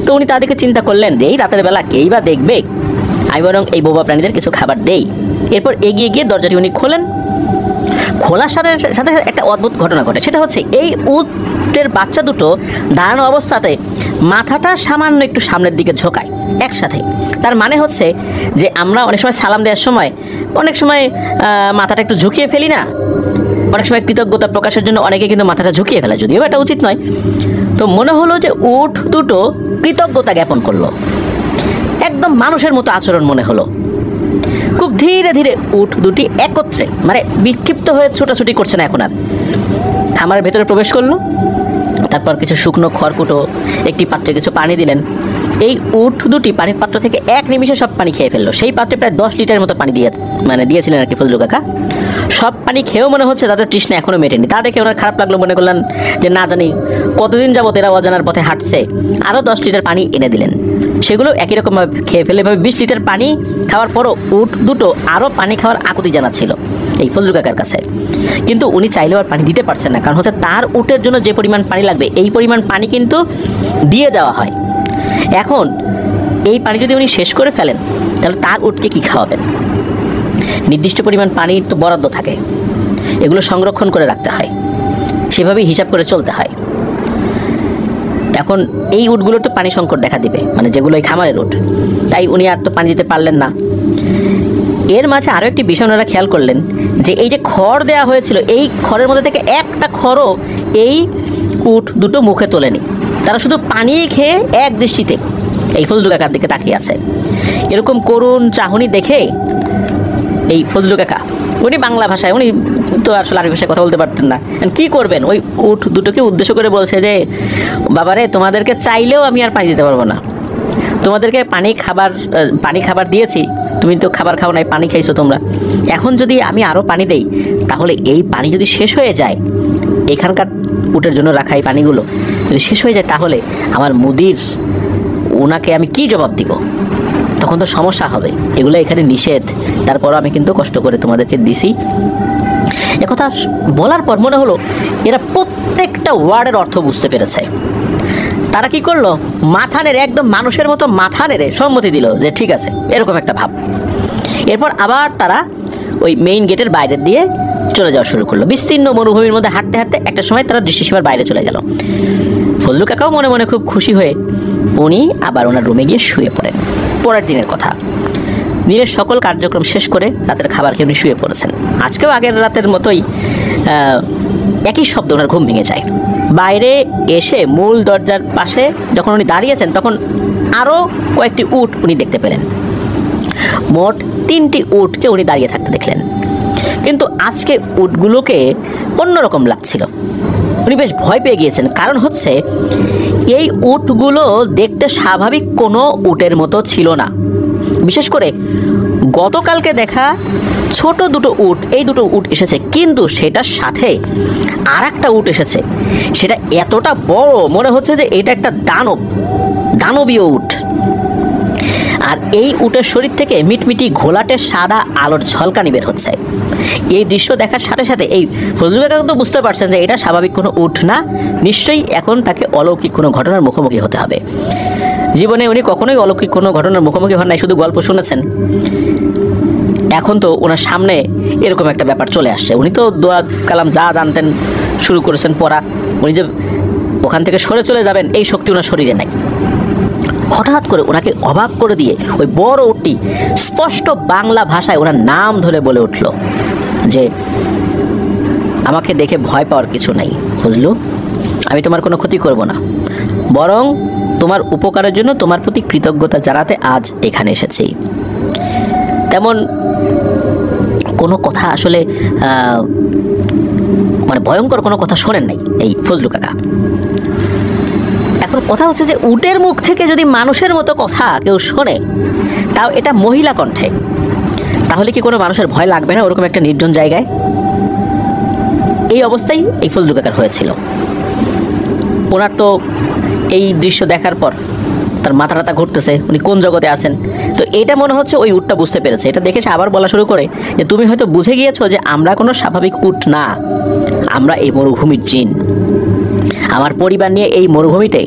তো উনি তাদেরকে চিন্তা করলেন যে এই রাতের বেলা কেই বা দেখবে, আমি বরং এই বোবা প্রাণীদের কিছু খাবার দেই। এরপর এগিয়ে গিয়ে দরজাটি উনি খোলেন। খোলার সাথে সাথে একটা অদ্ভুত ঘটনা ঘটে। সেটা হচ্ছে এই উটের বাচ্চা দুটো দাঁড়ানো অবস্থাতে মাথাটা সামান্য একটু সামনের দিকে ঝোঁকায় একসাথে। তার মানে হচ্ছে যে আমরা অনেক সময় সালাম দেওয়ার সময় অনেক সময় মাথাটা একটু ঝুঁকিয়ে ফেলি না, অনেক সময় কৃতজ্ঞতা প্রকাশের জন্য অনেকে কিন্তু মাথাটা ঝুঁকিয়ে ফেলে, যদিও এটা উচিত নয়। তো মনে হলো যে উট দুটো কৃতজ্ঞতা জ্ঞাপন করলো, একদম মানুষের মতো আচরণ মনে হলো। খুব ধীরে ধীরে উট দুটি একত্রে, মানে বিক্ষিপ্ত হয়ে ছোটাছুটি করছে না এখন আর, খামারের ভেতরে প্রবেশ করলো। তারপর কিছু শুকনো খড়কুটো, একটি পাত্রে কিছু পানি দিলেন। এই উট দুটি পানির পাত্র থেকে 1 নিমিষে সব পানি খেয়ে ফেললো। সেই পাত্রে প্রায় 10 লিটারের মতো পানি দিয়েছিলেন আর কি ফজলু কাকা। সব পানি খেয়েও মনে হচ্ছে তাদের তৃষ্ণা এখনও মেটেনি। তা দেখে ওনার খারাপ লাগলো, মনে করলেন যে না জানি কতদিন যাবত এরা অজানার পথে হাঁটছে। আরও 10 লিটার পানি এনে দিলেন, সেগুলো একই রকমভাবে খেয়ে ফেলে। এভাবে 20 লিটার পানি খাওয়ার পরও উট দুটো আরও পানি খাওয়ার আকুতি জানাচ্ছিল এই ফজলু কাকার কাছে। কিন্তু উনি চাইলেও আর পানি দিতে পারছেন না, কারণ হচ্ছে তার উটের জন্য যে পরিমাণ পানি লাগবে এই পরিমাণ পানি কিন্তু দিয়ে যাওয়া হয়। এখন এই পানি যদি উনি শেষ করে ফেলেন তাহলে তার উটকে কি খাওয়াবেন? নির্দিষ্ট পরিমাণ পানি তো বরাদ্দ থাকে, এগুলো সংরক্ষণ করে রাখতে হয়, সেভাবেই হিসাব করে চলতে হয়। এখন এই উটগুলোর তো পানি সংকট দেখা দিবে, মানে যেগুলো এই খামারের উট, তাই উনি আর তো পানি দিতে পারলেন না। এর মাঝে আরও একটি বিষয় ওনারা খেয়াল করলেন যে এই যে খড় দেওয়া হয়েছিল, এই খড়ের মধ্যে থেকে একটা খড়ও এই উট দুটো মুখে তোলেনি, তারা শুধু পানি খেয়ে এক দৃষ্টিতে এই ফজলু কাকার দিকে তাকিয়ে আছে। এরকম করুণ চাহনি দেখে এই ফজলু কাকা, উনি বাংলা ভাষায়, উনি তো আসলে আরবি ভাষায় কথা বলতে পারতেন না, কি করবেন, ওই উট দুটোকে উদ্দেশ্য করে বলছে যে বাবারে, তোমাদেরকে চাইলেও আমি আর পানি দিতে পারবো না, তোমাদেরকে পানি খাবার দিয়েছি, তুমি তো খাবার খাও নাই, পানি খাইছো তোমরা, এখন যদি আমি আরও পানি দেই তাহলে এই পানি যদি শেষ হয়ে যায়, এখানকার উটের জন্য রাখা এই পানিগুলো যদি শেষ হয়ে যায়, তাহলে আমার মুদির ওনাকে আমি কি জবাব দিব, তখন তো সমস্যা হবে, এগুলো এখানে নিষেধ, তারপরও আমি কিন্তু কষ্ট করে তোমাদেরকে দিছি। একথা বলার পর মনে হলো এরা প্রত্যেকটা ওয়ার্ডের অর্থ বুঝতে পেরেছে। তারা কি করলো, মাথা নেড়ে, একদম মানুষের মতো মাথা নেড়ে সম্মতি দিল যে ঠিক আছে, এরকম একটা ভাব। এরপর আবার তারা ওই মেইন গেটের বাইরে দিয়ে চলে যাওয়া শুরু করলো। বিস্তীর্ণ মরুভূমির মধ্যে হাঁটতে হাঁটতে একটা সময় তারা দৃষ্টিসীমার বাইরে চলে গেল। ফজলু কাকাও মনে মনে খুব খুশি হয়ে উনি আবার ওনার রুমে গিয়ে শুয়ে পড়েন। পরের দিনের কথা, দিনের সকল কার্যক্রম শেষ করে রাতের খাবার খেয়ে উনি শুয়ে পড়েছেন। আজকেও আগের রাতের মতোই একই শব্দ ওনার ঘুম ভেঙে যায়। বাইরে এসে মূল দরজার পাশে যখন উনি দাঁড়িয়েছেন, তখন আরও কয়েকটি উট উনি দেখতে পেলেন। মোট 3টি উটকে উনি দাঁড়িয়ে থাকতে দেখলেন, কিন্তু আজকে উটগুলোকে অন্যরকম লাগছিল। উনি বেশ ভয় পেয়ে গিয়েছেন, কারণ হচ্ছে এই উটগুলো দেখতে স্বাভাবিক কোনো উটের মতো ছিল না। বিশেষ করে গতকালকে দেখা ছোট দুটো উট, এই দুটো উট এসেছে, কিন্তু সেটার সাথে আর একটা উট এসেছে, সেটা এতটা বড় মনে হচ্ছে যে এটা একটা দানবীয় উট। আর এই উটের শরীর থেকে মিটমিটি ঘোলাটে সাদা আলোর ঝলকানি বের হচ্ছে। এই দৃশ্য দেখার সাথে সাথে এই ফজলু কাকা তো বুঝতে পারছেন যে এটা স্বাভাবিক কোনো উট না, নিশ্চয়ই এখন তাকে অলৌকিক কোনো ঘটনার মুখোমুখি হতে হবে। জীবনে উনি কখনোই অলৌকিক কোনো ঘটনার মুখোমুখি হন নাই, শুধু গল্প শুনেছেন। এখন তো ওনার সামনে এরকম একটা ব্যাপার চলে আসছে। উনি তো দোয়া কালাম যা জানতেন শুরু করেছেন পড়া, উনি যে ওখান থেকে সরে চলে যাবেন এই শক্তি ওনার শরীরে নাই। হঠাৎ করে ওনাকে অবাক করে দিয়ে ওই বড় উটটি স্পষ্ট বাংলা ভাষায় ওনার নাম ধরে বলে উঠল যে আমাকে দেখে ভয় পাওয়ার কিছু নাই ফজলু, আমি তোমার কোনো ক্ষতি করব না, বরং তোমার উপকারের জন্য তোমার প্রতি কৃতজ্ঞতা জানাতে আজ এখানে এসেছি। তেমন কোনো কথা আসলে মানে ভয়ঙ্কর কোনো কথা শোনেন নাই এই ফজলু কাকা। এখন কথা হচ্ছে যে উটের মুখ থেকে যদি মানুষের মতো কথা কেউ শোনে, তাও এটা মহিলা কণ্ঠে, তাহলে কি কোনো মানুষের ভয় লাগবে না ওরকম একটা নির্জন জায়গায়? এই অবস্থায় এই ফজলু কাকার হয়েছিল। ওনার তো এই দৃশ্য দেখার পর তার মাথা টাথা ঘুরতেছে, উনি কোন জগতে আছেন। তো এটা মনে হচ্ছে ওই উটটা বুঝতে পেরেছে। এটা দেখে সে আবার বলা শুরু করে যে তুমি হয়তো বুঝে গিয়েছো যে আমরা কোনো স্বাভাবিক উট না, আমরা এই মরুভূমির জিন। আমার পরিবার নিয়ে এই মরুভূমিতে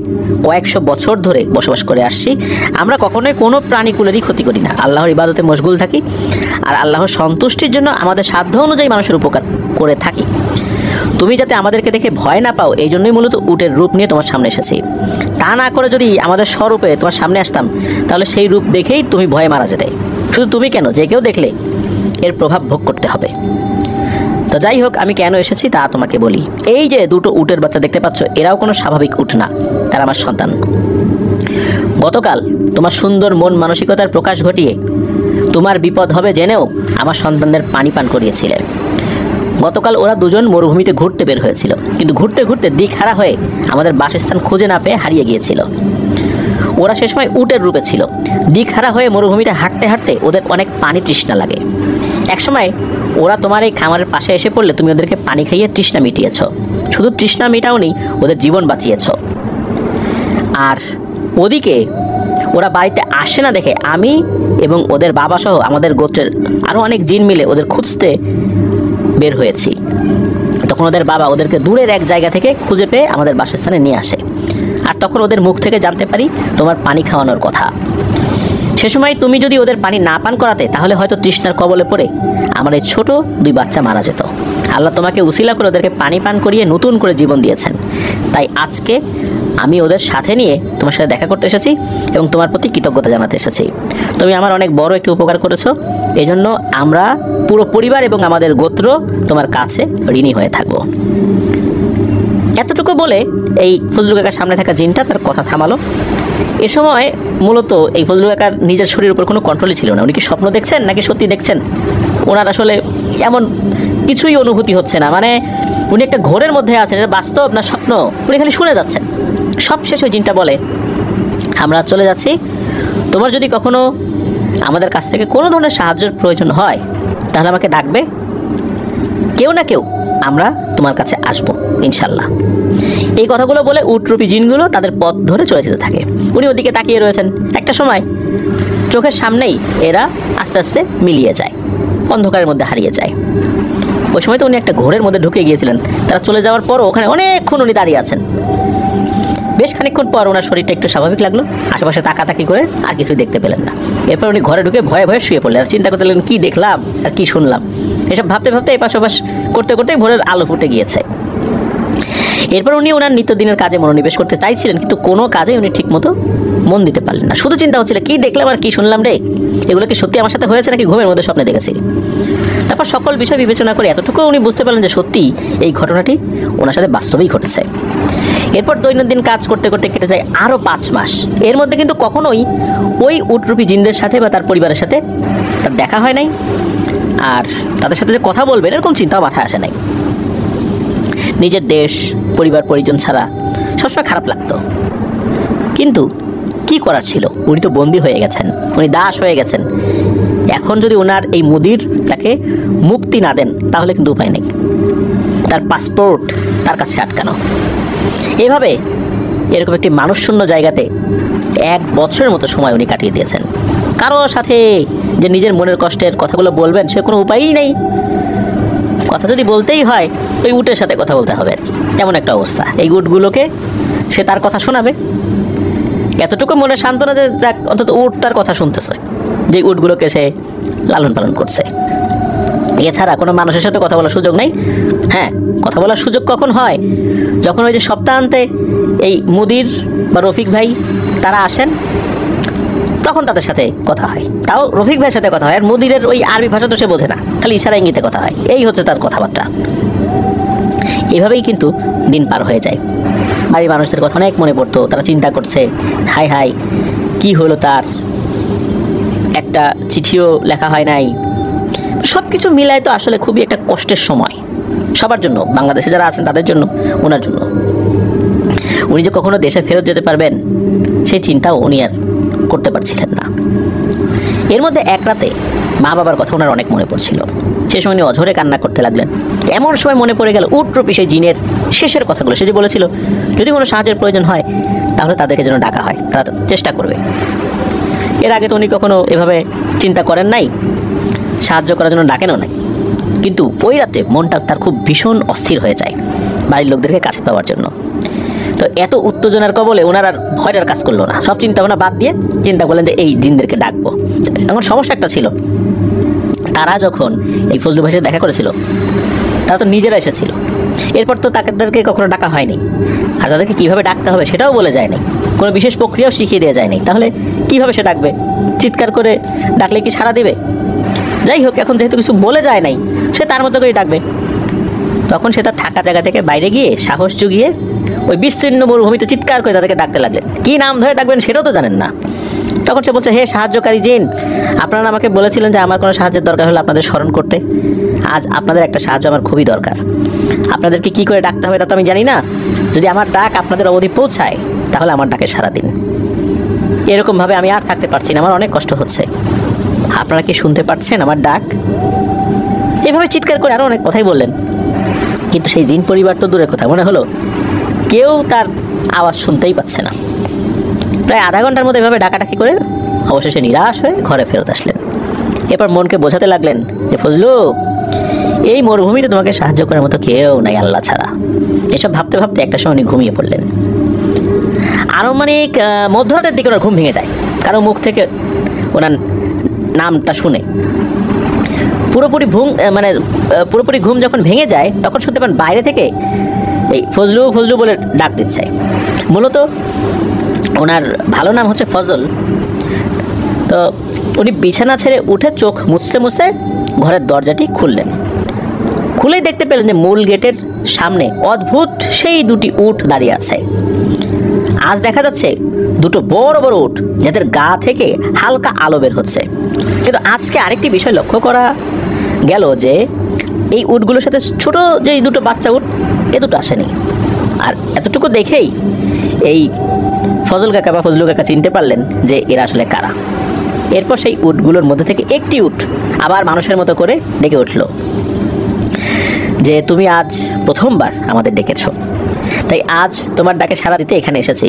কয়েকশো বছর ধরে বসবাস করে আসছি। আমরা কখনোই কোনো প্রাণীকুলেরই ক্ষতি করি না, আল্লাহর ইবাদতে মশগুল থাকি, আর আল্লাহর সন্তুষ্টির জন্য আমাদের সাধ্য অনুযায়ী মানুষের উপকার করে থাকি। তুমি যাতে আমাদেরকে দেখে ভয় না পাও, এই জন্যই মূলত উটের রূপ নিয়ে তোমার সামনে এসেছি। তা না করে যদি আমাদের স্বরূপে তোমার সামনে আসতাম, তাহলে সেই রূপ দেখেই তুমি ভয়ে মারা যেতে। শুধু তুমি কেন, যে কেউ দেখলে এর প্রভাব ভোগ করতে হবে। তো যাই হোক, আমি কেন এসেছি তা তোমাকে বলি। এই যে দুটো উটের বাচ্চা দেখতে পাচ্ছ, এরাও কোনো স্বাভাবিক উট না, তারা আমার সন্তান। গতকাল তোমার সুন্দর মন মানসিকতার প্রকাশ ঘটিয়ে তোমার বিপদ হবে জেনেও আমার সন্তানদের পানি পান করিয়েছিলে। গতকাল ওরা দুজন মরুভূমিতে ঘুরতে বের হয়েছিল, কিন্তু ঘুরতে ঘুরতে দিকহারা হয়ে আমাদের বাসস্থান খুঁজে না পেয়ে হারিয়ে গিয়েছিল। ওরা সে সময় উটের রূপে ছিল। দিকহারা হয়ে মরুভূমিতে হাঁটতে হাঁটতে ওদের অনেক পানি তৃষ্ণা লাগে। একসময় ওরা তোমার এই খামারের পাশে এসে পড়লে তুমি ওদেরকে পানি খাইয়ে তৃষ্ণা মিটিয়েছ। শুধু তৃষ্ণা মেটাওনি, ওদের জীবন বাঁচিয়েছ। আর ওদিকে ওরা বাড়িতে আসে না দেখে আমি এবং ওদের বাবা সহ আমাদের গোত্রের আরও অনেক জিন মিলে ওদের খুঁজতে বের হয়েছি। তখন ওদের বাবা ওদেরকে দূরের এক জায়গা থেকে খুঁজে পেয়ে আমাদের বাসস্থানে নিয়ে আসে। আর তখন ওদের মুখ থেকে জানতে পারি তোমার পানি খাওয়ানোর কথা। সে সময় তুমি যদি ওদের পানি না পান করাতে তাহলে হয়তো তৃষ্ণার কবলে পড়ে আমার এই ছোট 2 বাচ্চা মারা যেত। আল্লাহ তোমাকে উসিলা করে ওদেরকে পানি পান করিয়ে নতুন করে জীবন দিয়েছেন। তাই আজকে আমি ওদের সাথে নিয়ে তোমার সাথে দেখা করতে এসেছি এবং তোমার প্রতি কৃতজ্ঞতা জানাতে এসেছি। তুমি আমার অনেক বড় একটি উপকার করেছো, এই জন্য আমরা পুরো পরিবার এবং আমাদের গোত্র তোমার কাছে ঋণী হয়ে থাকবো। এতটুকু বলে এই ফজলু কাকার সামনে থাকা জিনটা তার কথা থামালো। এ সময় মূলত এই ফজলু কাকার নিজের শরীরের উপর কোনো কন্ট্রোলই ছিল না। উনি কি স্বপ্ন দেখছেন নাকি সত্যি দেখছেন ওনার আসলে এমন কিছুই অনুভূতি হচ্ছে না। মানে উনি একটা ঘোরের মধ্যে আছেন, এটা বাস্তব না স্বপ্ন উনি খালি শুনে যাচ্ছেন। সব শেষে ওই জিনটা বলে, আমরা চলে যাচ্ছি, তোমার যদি কখনো আমাদের কাছ থেকে কোনো ধরনের সাহায্যের প্রয়োজন হয় তাহলে আমাকে ডাকবে, কেউ না কেউ আমরা তোমার কাছে আসবো ইনশাল্লাহ। এই কথাগুলো বলে উটরূপী জিনগুলো তাদের পথ ধরে চলে যেতে থাকে। উনি ওদিকে তাকিয়ে রয়েছেন। একটা সময় চোখের সামনেই এরা আস্তে আস্তে মিলিয়ে যায়, অন্ধকারের মধ্যে হারিয়ে যায়। ওই সময় তো উনি একটা ঘোরের মধ্যে ঢুকে গিয়েছিলেন। তারা চলে যাওয়ার পরও ওখানে অনেকক্ষণ উনি দাঁড়িয়ে আছেন। বেশ খানিকক্ষণ পর ওনার শরীরটা একটু স্বাভাবিক লাগলো, আশেপাশে তাকাতাকি করে আর কিছুই দেখতে পেলেন না। এরপর উনি ঘরে ঢুকে ভয়ে ভয়ে শুয়ে পড়লেন। আর চিন্তা করতে লাগলেন কী দেখলাম আর কী শুনলাম। এসব ভাবতে ভাবতে এপাশ ওপাশ করতে করতে ভোরের আলো ফুটে গিয়েছে। এরপর উনি ওনার নিত্যদিনের কাজে মনোনিবেশ করতে চাইছিলেন, কিন্তু কোনো কাজে উনি ঠিকমতো মন দিতে পারলেন না। শুধু চিন্তা হচ্ছিল কী দেখলাম আর কী শুনলাম রে, এগুলো কি সত্যি আমার সাথে হয়েছে নাকি ঘুমের মধ্যে স্বপ্নে দেখেছি। তারপর সকল বিষয় বিবেচনা করে এতটুকু উনি বুঝতে পারলেন যে সত্যি এই ঘটনাটি ওনার সাথে বাস্তবেই ঘটেছে। এরপর দৈনন্দিন কাজ করতে করতে কেটে যায় আরও 5 মাস। এর মধ্যে কিন্তু কখনোই ওই উটরূপী জিনদের সাথে বা তার পরিবারের সাথে তার দেখা হয় নাই, আর তাদের সাথে যে কথা বলবেন এরকম চিন্তাও মাথায় আসে নাই। নিজের দেশ পরিবার পরিজন ছাড়া সবসময় খারাপ লাগতো, কিন্তু কি করার ছিল, উনি তো বন্দী হয়ে গেছেন, উনি দাস হয়ে গেছেন। এখন যদি ওনার এই মুদির তাকে মুক্তি না দেন তাহলে কিন্তু উপায় নেই, তার পাসপোর্ট তার কাছে আটকানো। এভাবে এরকম একটি মানুষশূন্য জায়গাতে 1 বছরের মতো সময় উনি কাটিয়ে দিয়েছেন। কারো সাথে যে নিজের মনের কষ্টের কথাগুলো বলবেন সে কোনো উপায়ই নেই। কথা যদি বলতেই হয় ওই উটের সাথে কথা বলতে হবে আর কি, এমন একটা অবস্থা। এই উটগুলোকে সে তার কথা শোনাবে, এতটুকু মনে সান্ত্বনা যে যাক অন্তত উট তার কথা শুনতেছে, যে উটগুলোকে সে লালন পালন করছে। এছাড়া কোনো মানুষের সাথে কথা বলার সুযোগ নেই। হ্যাঁ, কথা বলার সুযোগ কখন হয়, যখন ওই যে সপ্তাহান্তে এই মুদির বা রফিক ভাই তারা আসেন, তখন তাদের সাথে কথা হয়। তাও রফিক ভাইয়ের সাথে কথা হয়। আর মুদিরের ওই আরবি ভাষা তো সে বোঝে না, খালি ইশারা ইঙ্গিতে কথা হয়, এই হচ্ছে তার কথাবার্তা। এভাবেই কিন্তু দিন পার হয়ে যায়। বাড়ির মানুষদের কথা অনেক মনে পড়তো, তারা চিন্তা করছে হাই হাই কি হলো, তার একটা চিঠিও লেখা হয় নাই। সব কিছু মিলায় তো আসলে খুবই একটা কষ্টের সময় সবার জন্য, বাংলাদেশে যারা আছেন তাদের জন্য, ওনার জন্য। উনি যে কখনো দেশে ফেরত যেতে পারবেন সেই চিন্তাও উনি আর করতে পারছিলেন না। এর মধ্যে এক রাতে মা বাবার কথা ওনার অনেক মনে পড়ছিল। সে সময় উনি অঝরে কান্না করতে লাগলেন। এমন সময় মনে পড়ে গেল উটরূপী সেই জিনের শেষের কথাগুলো। সে যে বলেছিল যদি কোনো সাহায্যের প্রয়োজন হয় তাহলে তাদেরকে যেন ডাকা হয়, তারা চেষ্টা করবে। এর আগে তো উনি কখনো এভাবে চিন্তা করেন নাই, সাহায্য করার জন্য ডাকেনও নাই। কিন্তু ওই রাতে মনটা তার খুব ভীষণ অস্থির হয়ে যায় বাড়ির লোকদেরকে কাছে পাওয়ার জন্য। তো এত উত্তেজনার কবলে ওনার আর ভয়টার কাজ করলো না। সব চিন্তা ভাবনা বাদ দিয়ে চিন্তা করলেন যে এই জিনদেরকে ডাকবো। এখন সমস্যা একটা ছিল, তারা যখন এই ফজলু ভাইয়ের সাথে দেখা করেছিল তারা তো নিজেরা এসেছিল, এরপর তো তাদেরকে কখনো ডাকা হয়নি। আর তাদেরকে কীভাবে ডাকতে হবে সেটাও বলে যায়নি, কোনো বিশেষ প্রক্রিয়াও শিখিয়ে দেওয়া যায়নি। তাহলে কীভাবে সে ডাকবে? চিৎকার করে ডাকলে কি সাড়া দেবে? যাই হোক, এখন যেহেতু কিছু বলে যায় নাই, সে তার মতো করেই ডাকবে। তখন সে তার থাকার জায়গা থেকে বাইরে গিয়ে সাহস জুগিয়ে ওই বিস্তীর্ণ মরুভূমিতে চিৎকার করে তাদেরকে ডাকতে লাগলেন। কী নাম ধরে ডাকবেন সেটাও তো জানেন না। তখন সে বলছে, হে সাহায্যকারী জিন, আপনারা আমাকে বলেছিলেন যে আমার কোনো সাহায্যের দরকার হলে আপনাদের স্মরণ করতে। আজ আপনাদের একটা সাহায্য আমার খুবই দরকার। আপনাদেরকে কী করে ডাকতে হবে তা তো আমি জানি না। যদি আমার ডাক আপনাদের অবধি পৌঁছায় তাহলে আমার ডাকে সারা দিন। এরকমভাবে আমি আর থাকতে পারছি না, আমার অনেক কষ্ট হচ্ছে। আপনারা কি শুনতে পাচ্ছেন আমার ডাক? এভাবে চিৎকার করে আরও অনেক কথাই বললেন, কিন্তু সেই জিন পরিবার তো দূরের কথা, মনে হলো কেউ তার আওয়াজ শুনতেই পাচ্ছে না। প্রায় আধা ঘন্টার মধ্যে এভাবে ডাকাডাকি করে অবশেষে নিরাশ হয়ে ঘরে ফেরত আসলেন। এরপর মনকে বোঝাতে লাগলেন যে ফজলু, এই মরুভূমিতে তোমাকে সাহায্য করার মতো কেউ নাই আল্লাহ ছাড়া। এসব ভাবতে ভাবতে একটা সময় উনি ঘুমিয়ে পড়লেন। আনুমানিক মধ্যরাতের দিকে ওনার ঘুম ভেঙে যায়। কারো মুখ থেকে ওনার নামটা শুনে। পুরোপুরি ঘুম যখন ভেঙে যায় তখন শুনতে পান বাইরে থেকে এই ফজলু ফজলু বলে ডাক দিচ্ছে। মূলত ওনার ভালো নাম হচ্ছে ফজল। তো উনি বিছানা ছেড়ে উঠে চোখ মুছতে মুছতে ঘরের দরজাটি খুললেন। খুলেই দেখতে পেলেন যে মূল গেটের সামনে অদ্ভুত সেই দুটি উট দাঁড়িয়ে আছে। আজ দেখা যাচ্ছে দুটো বড় বড় উট, যাদের গা থেকে হালকা আলো বের হচ্ছে। কিন্তু আজকে আরেকটি বিষয় লক্ষ্য করা গেল যে এই উটগুলোর সাথে ছোট যে দুটো বাচ্চা উট, এ দুটো আসেনি। আর এতটুকু দেখেই এই ফজল কাকা বা ফজলু কাকা চিনতে পারলেন যে এরা আসলে কারা। এরপর সেই উটগুলোর মধ্যে থেকে একটি উট আবার মানুষের মতো করে ডেকে উঠল যে তুমি আজ প্রথমবার আমাদের ডেকেছো, তাই আজ তোমার ডাকে সাড়া দিতে এখানে এসেছি।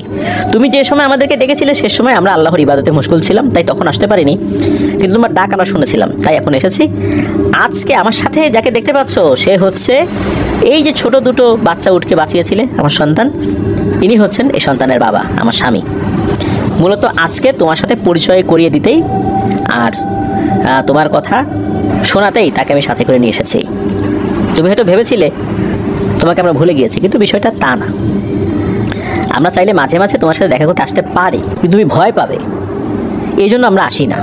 তুমি যে সময় আমাদেরকে ডেকেছিলে সে সময় আমরা আল্লাহর ইবাদতে মশগুল ছিলাম, তাই তখন আসতে পারিনি, কিন্তু তোমার ডাক আমরা শুনেছিলাম, তাই এখন এসেছি। আজকে আমার সাথে যাকে দেখতে পাচ্ছ সে হচ্ছে এই যে ছোট দুটো বাচ্চা উটকে বাঁচিয়েছিলে, আমার সন্তান। ইনি হচ্ছেন এই সন্তানের বাবা, আমার স্বামী। মূলত আজকে তোমার সাথে পরিচয় করিয়ে দিতেই আর তোমার কথা শোনাতেই তাকে আমি সাথে করে নিয়ে এসেছি। তুমি হয়তো ভেবেছিলে তোমাকে আমরা ভুলে গিয়েছি, কিন্তু বিষয়টা তা না। আমরা চাইলে মাঝে মাঝে তোমার সাথে দেখা করতে আসতে পারি, কিন্তু তুমি ভয় পাবে, এই জন্য আমরা আসি না।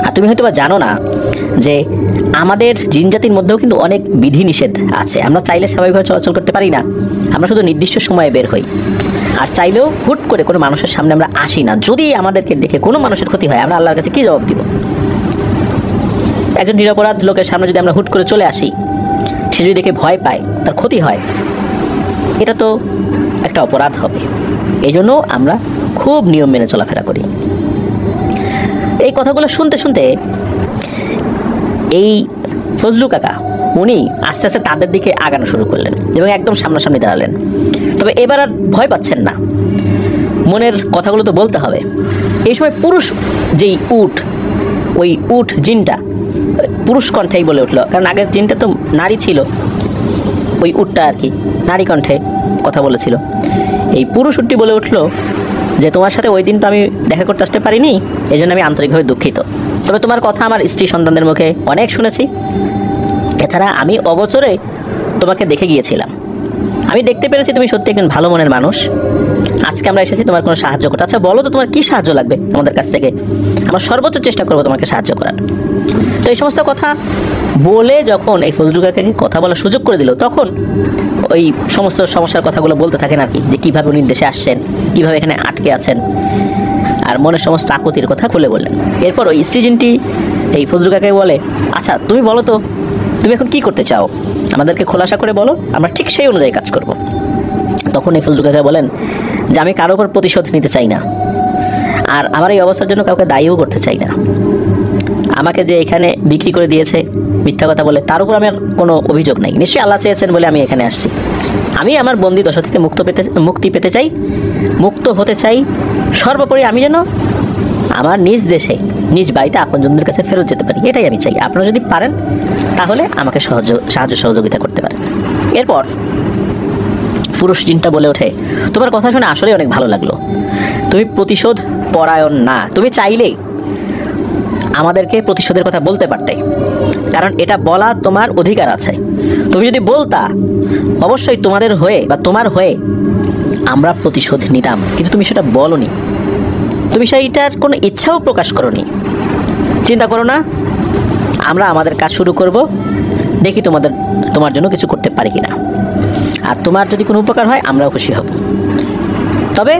আর তুমি হয়তো বা জানো না যে আমাদের জিন জাতির মধ্যেও কিন্তু অনেক বিধিনিষেধ আছে। আমরা চাইলে স্বাভাবিকভাবে চলাচল করতে পারি না, আমরা শুধু নির্দিষ্ট সময়ে বের হই। আর চাইলেও হুট করে কোনো মানুষের সামনে আমরা আসি না। যদি আমাদেরকে দেখে কোনো মানুষের ক্ষতি হয়, আমরা আল্লাহর কাছে কী জবাব দিব? একজন নিরপরাধ লোকের সামনে যদি আমরা হুট করে চলে আসি, সে যদি দেখে ভয় পায়, তার ক্ষতি হয়, এটা তো একটা অপরাধ হবে। এই জন্য আমরা খুব নিয়ম মেনে চলাফেরা করি। এই কথাগুলো শুনতে শুনতে এই ফজলু কাকা উনি আস্তে আস্তে তাদের দিকে আগানো শুরু করলেন এবং একদম সামনাসামনি দাঁড়ালেন। তবে এবার আর ভয় পাচ্ছেন না, মনের কথাগুলো তো বলতে হবে। এই সময় পুরুষ যেই উট, ওই উট জিনটা পুরুষ কণ্ঠেই বলে উঠলো, কারণ আগের জিনটা তো নারী ছিল, ওই উটটা আর কি নারী কণ্ঠে কথা বলেছিল। এই পুরুষ উটটি বলে উঠলো যে তোমার সাথে ওই দিন তো আমি দেখা করতে আসতে পারিনি, এই জন্য আমি আন্তরিকভাবে দুঃখিত। তবে তোমার কথা আমার স্ত্রী সন্তানদের মুখে অনেক শুনেছি। এছাড়া আমি অগোচরে তোমাকে দেখে গিয়েছিলাম, আমি দেখতে পেরেছি তুমি সত্যি একজন ভালো মনের মানুষ। আজকে আমরা এসেছি তোমার কোনো সাহায্য করতে। আচ্ছা বলো তো তোমার কী সাহায্য লাগবে আমাদের কাছ থেকে? আমরা সর্বোচ্চ চেষ্টা করবো তোমাকে সাহায্য করার। তো এই সমস্ত কথা বলে যখন এই ফজলু কাকাকে কথা বলার সুযোগ করে দিল, তখন ওই সমস্ত সমস্যার কথাগুলো বলতে থাকেন আর কি, যে কীভাবে উনি দেশে আসছেন, কীভাবে এখানে আটকে আছেন, আর মনের সমস্ত আকুতির কথা খুলে বললেন। এরপর ওই স্ত্রীজিনটি এই ফজলু কাকাকে বলে, আচ্ছা তুমি বলো তো তুমি এখন কী করতে চাও, আমাদেরকে খোলাসা করে বলো, আমরা ঠিক সেই অনুযায়ী কাজ করব। তখন এই ফজলু কাকা বলেন যে আমি কারোর উপর প্রতিশোধ নিতে চাই না, আর আমার এই অবস্থার জন্য কাউকে দায়ীও করতে চাই না। আমাকে যে এখানে বিক্রি করে দিয়েছে মিথ্যা কথা বলে, তার উপর আমার কোনো অভিযোগ নাই। নিশ্চয়ই আল্লাহ চেয়েছেন বলে আমি এখানে আসছি। আমি আমার বন্দি দশা থেকে মুক্তি পেতে চাই, মুক্ত হতে চাই। সর্বোপরি আমি যেন আমার নিজ দেশে নিজ বাড়িতে আপনজনদের কাছে ফেরত যেতে পারি, এটাই আমি চাই। আপনারা যদি পারেন তাহলে আমাকে সাহায্য সহযোগিতা করতে পারেন। এরপর পুরুষ জিনটা বলে ওঠে, তোমার কথা শুনে আসলে অনেক ভালো লাগলো। তুমি প্রতিশোধ পরায়ণ না, তুমি চাইলেই আমাদেরকে প্রতিশোধের কথা বলতে পারতে, কারণ এটা বলা তোমার অধিকার আছে। তুমি যদি বলতা অবশ্যই তোমাদের হয়ে বা তোমার হয়ে আমরা প্রতিশোধ নিতাম, কিন্তু তুমি সেটা বলনি, তুমি সেইটার কোনো ইচ্ছাও প্রকাশ করোনি। চিন্তা করো না, আমরা আমাদের কাজ শুরু করব, দেখি তোমার জন্য কিছু করতে পারি কিনা, আর তোমার যদি কোনো উপকার হয় আমরাও খুশি হব। তবে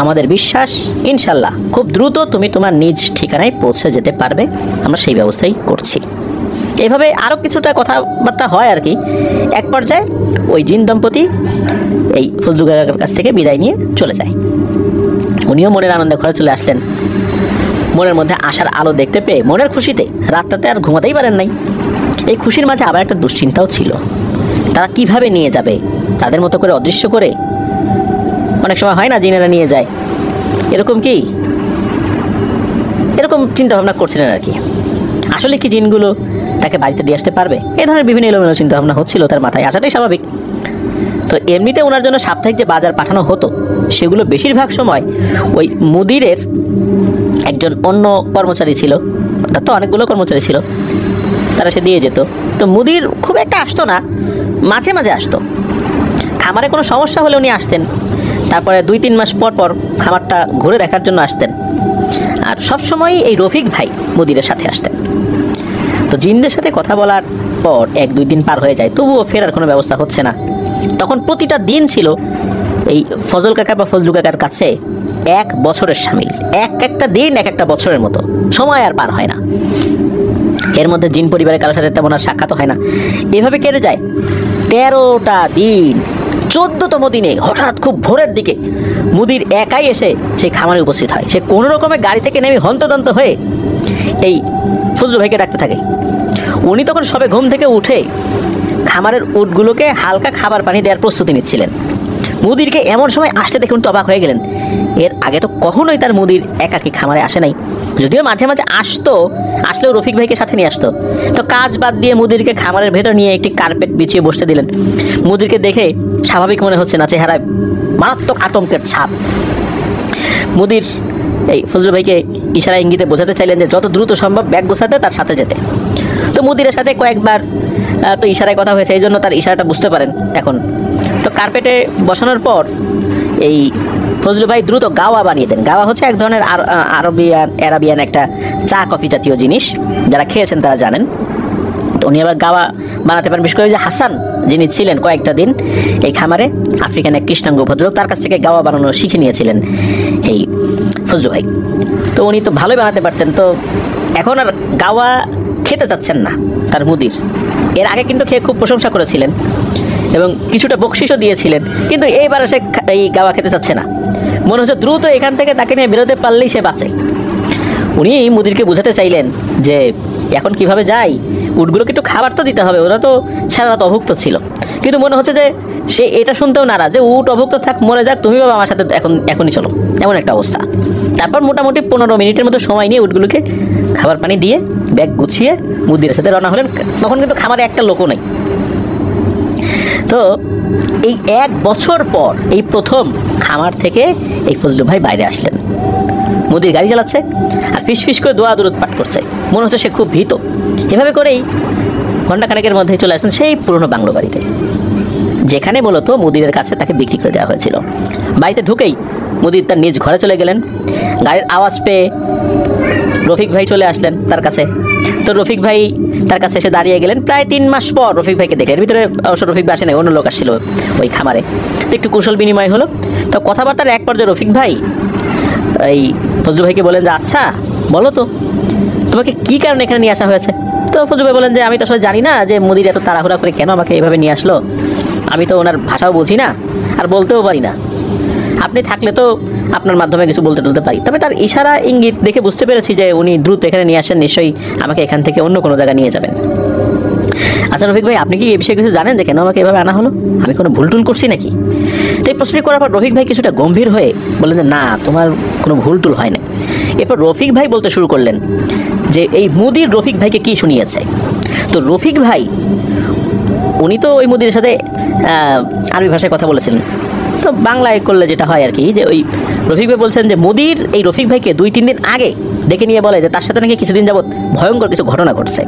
আমাদের বিশ্বাস ইনশাল্লাহ খুব দ্রুত তুমি তোমার নিজ ঠিকানায় পৌঁছে যেতে পারবে, আমরা সেই ব্যবস্থাই করছি। এইভাবে আরও কিছুটা কথাবার্তা হয় আর কি। এক পর্যায়ে ওই জিন দম্পতি এই ফজলু কাকার কাছ থেকে বিদায় নিয়ে চলে যায়। উনিও মনের আনন্দে ঘরে চলে আসলেন। মনের মধ্যে আশার আলো দেখতে পেয়ে মনের খুশিতে রাতটাতে আর ঘুমাতেই পারেন নাই। এই খুশির মাঝে আবার একটা দুশ্চিন্তাও ছিল, তারা কিভাবে নিয়ে যাবে, তাদের মতো করে অদৃশ্য করে। অনেক সময় হয় না জিনেরা নিয়ে যায়, এরকম চিন্তা ভাবনা করছিলেন আর কি। আসলে কি জিনগুলো তাকে বাড়িতে দিয়ে আসতে পারবে? এই ধরনের বিভিন্ন এলোমেলো চিন্তা ভাবনা হচ্ছিল তার মাথায়, আসাটাই স্বাভাবিক। তো এমনিতে ওনার জন্য সাপ্তাহিক যে বাজার পাঠানো হতো, সেগুলো বেশিরভাগ সময় ওই মুদিরের একজন অন্য কর্মচারী ছিল, তার তো অনেকগুলো কর্মচারী ছিল, তারা সে দিয়ে যেত। তো মুদির খুব একটা আসতো না, মাঝে মাঝে আসতো। খামারে কোনো সমস্যা হলে উনি আসতেন, তারপরে 2-3 মাস পর পর খামারটা ঘুরে দেখার জন্য আসতেন। আর সবসময় এই রফিক ভাই মুদিরের সাথে আসতেন। তো জিনদের সাথে কথা বলার পর 1-2 দিন পার হয়ে যায়, তবুও ফেরার কোনো ব্যবস্থা হচ্ছে না। তখন প্রতিটা দিন ছিল এই ফজল কাকা বা ফজলু কাকার কাছে 1 বছরের সামিল। একটা দিন একটা বছরের মতো, সময় আর পার হয় না। এর মধ্যে জিন পরিবারের কারোর সাথে তেমন আর সাক্ষাৎ হয় না। এভাবে কেটে যায় 13টা দিন। 14তম দিনে হঠাৎ খুব ভোরের দিকে মুদির একাই এসে সেই খামারে উপস্থিত হয়। সে কোনো রকমের গাড়ি থেকে নেমে হন্তদন্ত হয়ে এই ফজলু ভাইকে ডাকতে থাকে। উনি তখন সবে ঘুম থেকে উঠে খামারের উটগুলোকে হালকা খাবার পানি দেওয়ার প্রস্তুতি নিচ্ছিলেন। মুদিরকে এমন সময় আসতে দেখে উনি অবাক হয়ে গেলেন। এর আগে তো কখনোই তার মুদির একাকি খামারে আসে নাই, যদিও মাঝে মাঝে আসলেও রফিক ভাইকে সাথে নিয়ে আসতো। তো কাজ বাদ দিয়ে মুদিরকে খামারের ভেতর নিয়ে একটি কার্পেট বিছিয়ে বসতে দিলেন। মুদিরকে দেখে স্বাভাবিক মনে হচ্ছে না, চেহারায় মারাত্মক আতঙ্কের ছাপ। মুদির এই ফজলু ভাইকে ইশারা ইঙ্গিতে বোঝাতে চাইলেন যে যত দ্রুত সম্ভব ব্যাগ গোছাতে, তার সাথে যেতে। তো মুদিরের সাথে কয়েকবার তো ইশারায় কথা হয়েছে, এই জন্য তার ইশারাটা বুঝতে পারেন এখন। তো কার্পেটে বসানোর পর এই ফজলু ভাই দ্রুত গাওয়া বানিয়ে দেন। গাওয়া হচ্ছে এক ধরনের আরবিয়ান একটা চা কফি জাতীয় জিনিস, যারা খেয়েছেন তারা জানেন। তো উনি আবার গাওয়া বানাতে পারেন। বিশেষ করে যে হাসান, যিনি ছিলেন কয়েকটা দিন এই খামারে, আফ্রিকান এক কৃষ্ণাঙ্গ ভদ্রলোক, তার কাছ থেকে গাওয়া বানানো শিখে নিয়েছিলেন এই ফজলু ভাই। তো উনি তো ভালোই বানাতে পারতেন। তো এখন আর গাওয়া খেতে চাচ্ছেন না তার মুদির। এর আগে কিন্তু খেয়ে খুব প্রশংসা করেছিলেন এবং কিছুটা বকশিসও দিয়েছিলেন, কিন্তু এইবার সে এই গাওয়া খেতে চাচ্ছে না। মনে হচ্ছে দ্রুত এখান থেকে তাকে নিয়ে বেরোতে পারলেই সে বাঁচে। উনি মুদিরকে বোঝাতে চাইলেন যে এখন কিভাবে যাই, উটগুলোকে একটু খাবার তো দিতে হবে, ওরা তো সারা রাত অভুক্ত ছিল। কিন্তু মনে হচ্ছে যে সে এটা শুনতেও নারাজ যে উট অভুক্ত থাক, মরে যাক, তুমি বাবা আমার সাথে এখনই চলো, এমন একটা অবস্থা। তারপর মোটামুটি 15 মিনিটের মতো সময় নিয়ে উটগুলোকে খাবার পানি দিয়ে ব্যাগ গুছিয়ে মুদিরের সাথে রওনা হলেন। তখন কিন্তু খামারে একটা লোকও নেই। তো এই 1 বছর পর এই প্রথম খামার থেকে এই ফজলু ভাই বাইরে আসলেন। মুদির গাড়ি চালাচ্ছে আর ফিস করে দোয়া দরুদ পাঠ করছে, মনে হচ্ছে সে খুব ভীত। এভাবে করেই ঘণ্টাখানেকের মধ্যেই চলে আসলেন সেই পুরনো বাংলো বাড়িতে, যেখানে মূলত মুদিরের কাছে তাকে বিক্রি করে দেওয়া হয়েছিল। বাড়িতে ঢুকেই মুদির তার নিজ ঘরে চলে গেলেন। গাড়ির আওয়াজ পেয়ে রফিক ভাই চলে আসলেন তার কাছে। তো রফিক ভাই তার কাছে এসে দাঁড়িয়ে গেলেন। প্রায় 3 মাস পর রফিক ভাইকে দেখলেন। এর ভিতরে অবশ্য রফিক ভাই আসে নাই, অন্য লোক আসছিল ওই খামারে। তো একটু কুশল বিনিময় হলো। তো কথাবার্তার এক পর্যায়ে রফিক ভাই এই ফজলু ভাইকে বলেন যে আচ্ছা বলো তো, তোমাকে কী কারণে এখানে নিয়ে আসা হয়েছে? তো ফজলু ভাই বলেন যে আমি তো আসলে জানি না যে মুদির এত তাড়াহুড়া করে কেন আমাকে এইভাবে নিয়ে আসলো। আমি তো ওনার ভাষাও বুঝি না, আর বলতেও পারি না। আপনি থাকলে তো আপনার মাধ্যমে কিছু বলতে পারি। তবে তার ইশারা ইঙ্গিত দেখে বুঝতে পেরেছি যে উনি দ্রুত এখানে নিয়ে আসেন, নিশ্চয়ই আমাকে এখান থেকে অন্য কোনো জায়গায় নিয়ে যাবেন। আচ্ছা রফিক ভাই, আপনি কি এই বিষয়ে কিছু জানেন যে কেন আমাকে এভাবে আনা হলো? আমি কোনো ভুল টুল করছি নাকি? তো এই প্রশ্নটি করার পর রফিক ভাই কিছুটা গম্ভীর হয়ে বললেন যে না, তোমার কোনো ভুল টুল হয় না। এরপর রফিক ভাই বলতে শুরু করলেন যে এই মুদির রফিক ভাইকে কি শুনিয়েছে। তো রফিক ভাই উনি তো ওই মুদির সাথে আরবি ভাষায় কথা বলেছিলেন। তো বাংলায় করলে যেটা হয় আর কি, যে ওই রফিক ভাই বলছেন যে মুদির এই রফিক ভাইকে 2-3 দিন আগে ডেকে নিয়ে বলে যে তার সাথে নাকি কিছুদিন যাবৎ ভয়ঙ্কর কিছু ঘটনা ঘটছে।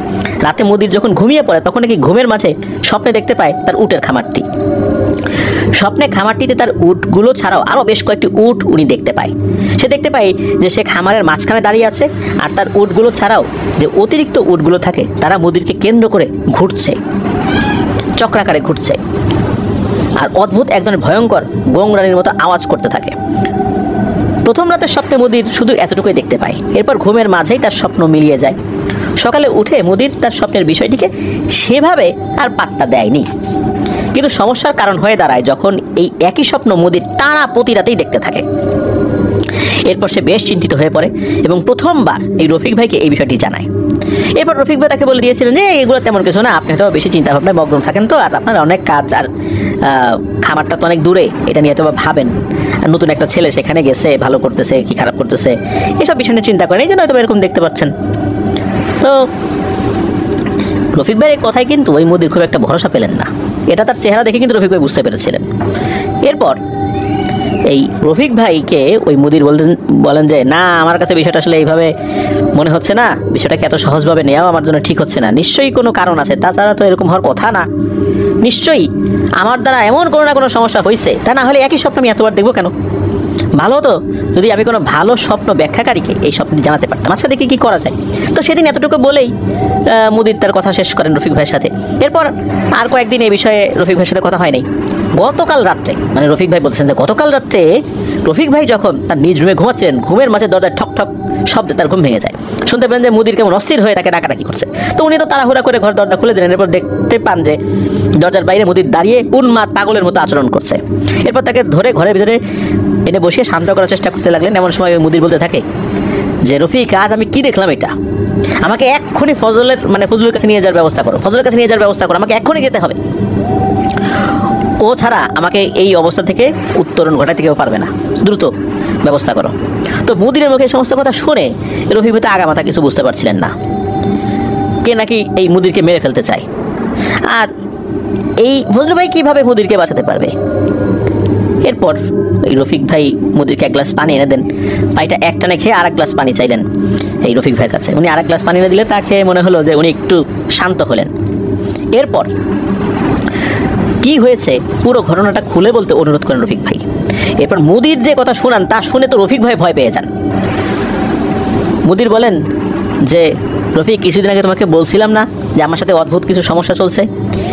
রাতে মুদির যখন ঘুমিয়ে পড়ে তখন নাকি ঘুমের মাঝে স্বপ্নে দেখতে পায় তার উটের খামারটি। স্বপ্নে খামারটিতে তার উটগুলো ছাড়াও আরও বেশ কয়েকটি উট উনি দেখতে পায়। সে দেখতে পায় যে সে খামারের মাঝখানে দাঁড়িয়ে আছে, আর তার উটগুলো ছাড়াও যে অতিরিক্ত উটগুলো থাকে তারা মুদিরকে কেন্দ্র করে ঘুরছে, চক্রাকারে ঘুরছে, আর অদ্ভুত এক ধরনের ভয়ঙ্কর গোংরানির মতো আওয়াজ করতে থাকে। প্রথম রাতের স্বপ্নে মুদির শুধু এতটুকুই দেখতে পায়। এরপর ঘুমের মাঝেই তার স্বপ্ন মিলিয়ে যায়। সকালে উঠে মুদির তার স্বপ্নের বিষয়টিকে সেভাবে আর পাত্তা দেয়নি। কিন্তু সমস্যার কারণ হয়ে দাঁড়ায় যখন এই একই স্বপ্ন মুদির টানা প্রতি রাতেই দেখতে থাকে। এরপর সে বেশ চিন্তিত হয়ে পড়ে এবং প্রথমবার এই রফিক ভাইকে এই বিষয়টি জানায়। এরপর রফিক ভাই তাকে বলে দিয়েছিলেন যে এগুলো তেমন কিছু না, আপনি হয়তো বেশি চিন্তা ভাবনায় মগ্ন থাকেন, তো আর আপনার অনেক কাজ, আর খামারটা তো অনেক দূরে, এটা নিয়ে তো ভাবেন, আর নতুন একটা ছেলে সেখানে গেছে, ভালো করতেছে কি খারাপ করতেছে এসব বিষয় নিয়ে চিন্তা করেন, এই জন্য হয়তো এরকম দেখতে পাচ্ছেন। তো রফিক ভাইয়ের এই কথায় কিন্তু ওই মুদির খুব একটা ভরসা পেলেন না। এটা তার চেহারা দেখে কিন্তু রফিক ভাই বুঝতে পেরেছিলেন। এরপর এই রফিক ভাইকে ওই মুদির বলেন যে না, আমার কাছে বিষয়টা আসলে এইভাবে মনে হচ্ছে না, বিষয়টাকে এত সহজভাবে নেওয়া আমার জন্য ঠিক হচ্ছে না, নিশ্চয়ই কোনো কারণ আছে, তাছাড়া তো এরকম হওয়ার কথা না, নিশ্চয়ই আমার দ্বারা এমন কোনো না কোনো সমস্যা হয়েছে, তা না হলে একই স্বপ্ন আমি এতবার দেখবো কেন? ভালো হতো যদি আমি কোনো ভালো স্বপ্ন ব্যাখ্যাকারীকে এই স্বপ্নটি জানাতে পারতাম। আচ্ছা দেখি কী করা যায়। তো সেদিন এতটুকু বলেই মুদির তার কথা শেষ করেন রফিক ভাইয়ের সাথে। এরপর আর কয়েকদিন এই বিষয়ে রফিক ভাইয়ের সাথে কথা হয় নাই। গতকাল রাত্রে, মানে রফিক ভাই বলতেছেন যে গতকাল রাত্রে রফিক ভাই যখন তার নিজ রুমে ঘুমাচ্ছিলেন, ঘুমের মাঝে দরজায় ঠক ঠক শব্দে তার ঘুম ভেঙে যায়। শুনতে পেলেন যে মুদির কেমন অস্থির হয়ে তাকে ডাকাডাকি করছে। তো উনি তো তাড়াহুড়া করে ঘর দরজা খুলে দিলেন। এরপর দেখতে পান যে দরজার বাইরে মুদির দাঁড়িয়ে উন্মাদ পাগলের মতো আচরণ করছে। এরপর তাকে ধরে ঘরের ভিতরে এনে বসিয়ে শান্ত করার চেষ্টা করতে লাগলেন। এমন সময় মুদির বলতে থাকে যে রফিক, আজ আমি কি দেখলাম, এটা আমাকে এক্ষুনি ফজলের কাছে নিয়ে যাওয়ার ব্যবস্থা করো, ফজলের কাছে নিয়ে যাওয়ার ব্যবস্থা করো, আমাকে এক্ষুনি যেতে হবে, ও ছাড়া আমাকে এই অবস্থা থেকে উত্তরণ ঘটাতে কেউ পারবে না, দ্রুত ব্যবস্থা করো। তো মুদিরের মুখে এই সমস্ত কথা শুনে রফিক ভাই আগামাথা কিছু বুঝতে পারছিলেন না, কে নাকি এই মুদিরকে মেরে ফেলতে চায়, আর এই ফজল ভাই কীভাবে মুদিরকে বাঁচাতে পারবে। এরপর এই রফিক ভাই মুদিরকে এক গ্লাস পানি এনে দেন। পানিটা একটানে খেয়ে আর এক গ্লাস পানি চাইলেন এই রফিক ভাইয়ের কাছে। উনি আর এক গ্লাস পানি এনে দিলে তা খেয়ে মনে হলো যে উনি একটু শান্ত হলেন। এরপর কি হয়েছে পুরো ঘটনাটা খুলে বলতে অনুরোধ করেন রফিক ভাই। এরপর মুদির যে কথা শোনান তা শুনে তো রফিক ভাই ভয় পেয়ে যান। মুদির বলেন যে রফিক, কিছুদিন আগে তোমাকে বলছিলাম না যে আমার সাথে অদ্ভুত কিছু সমস্যা চলছে,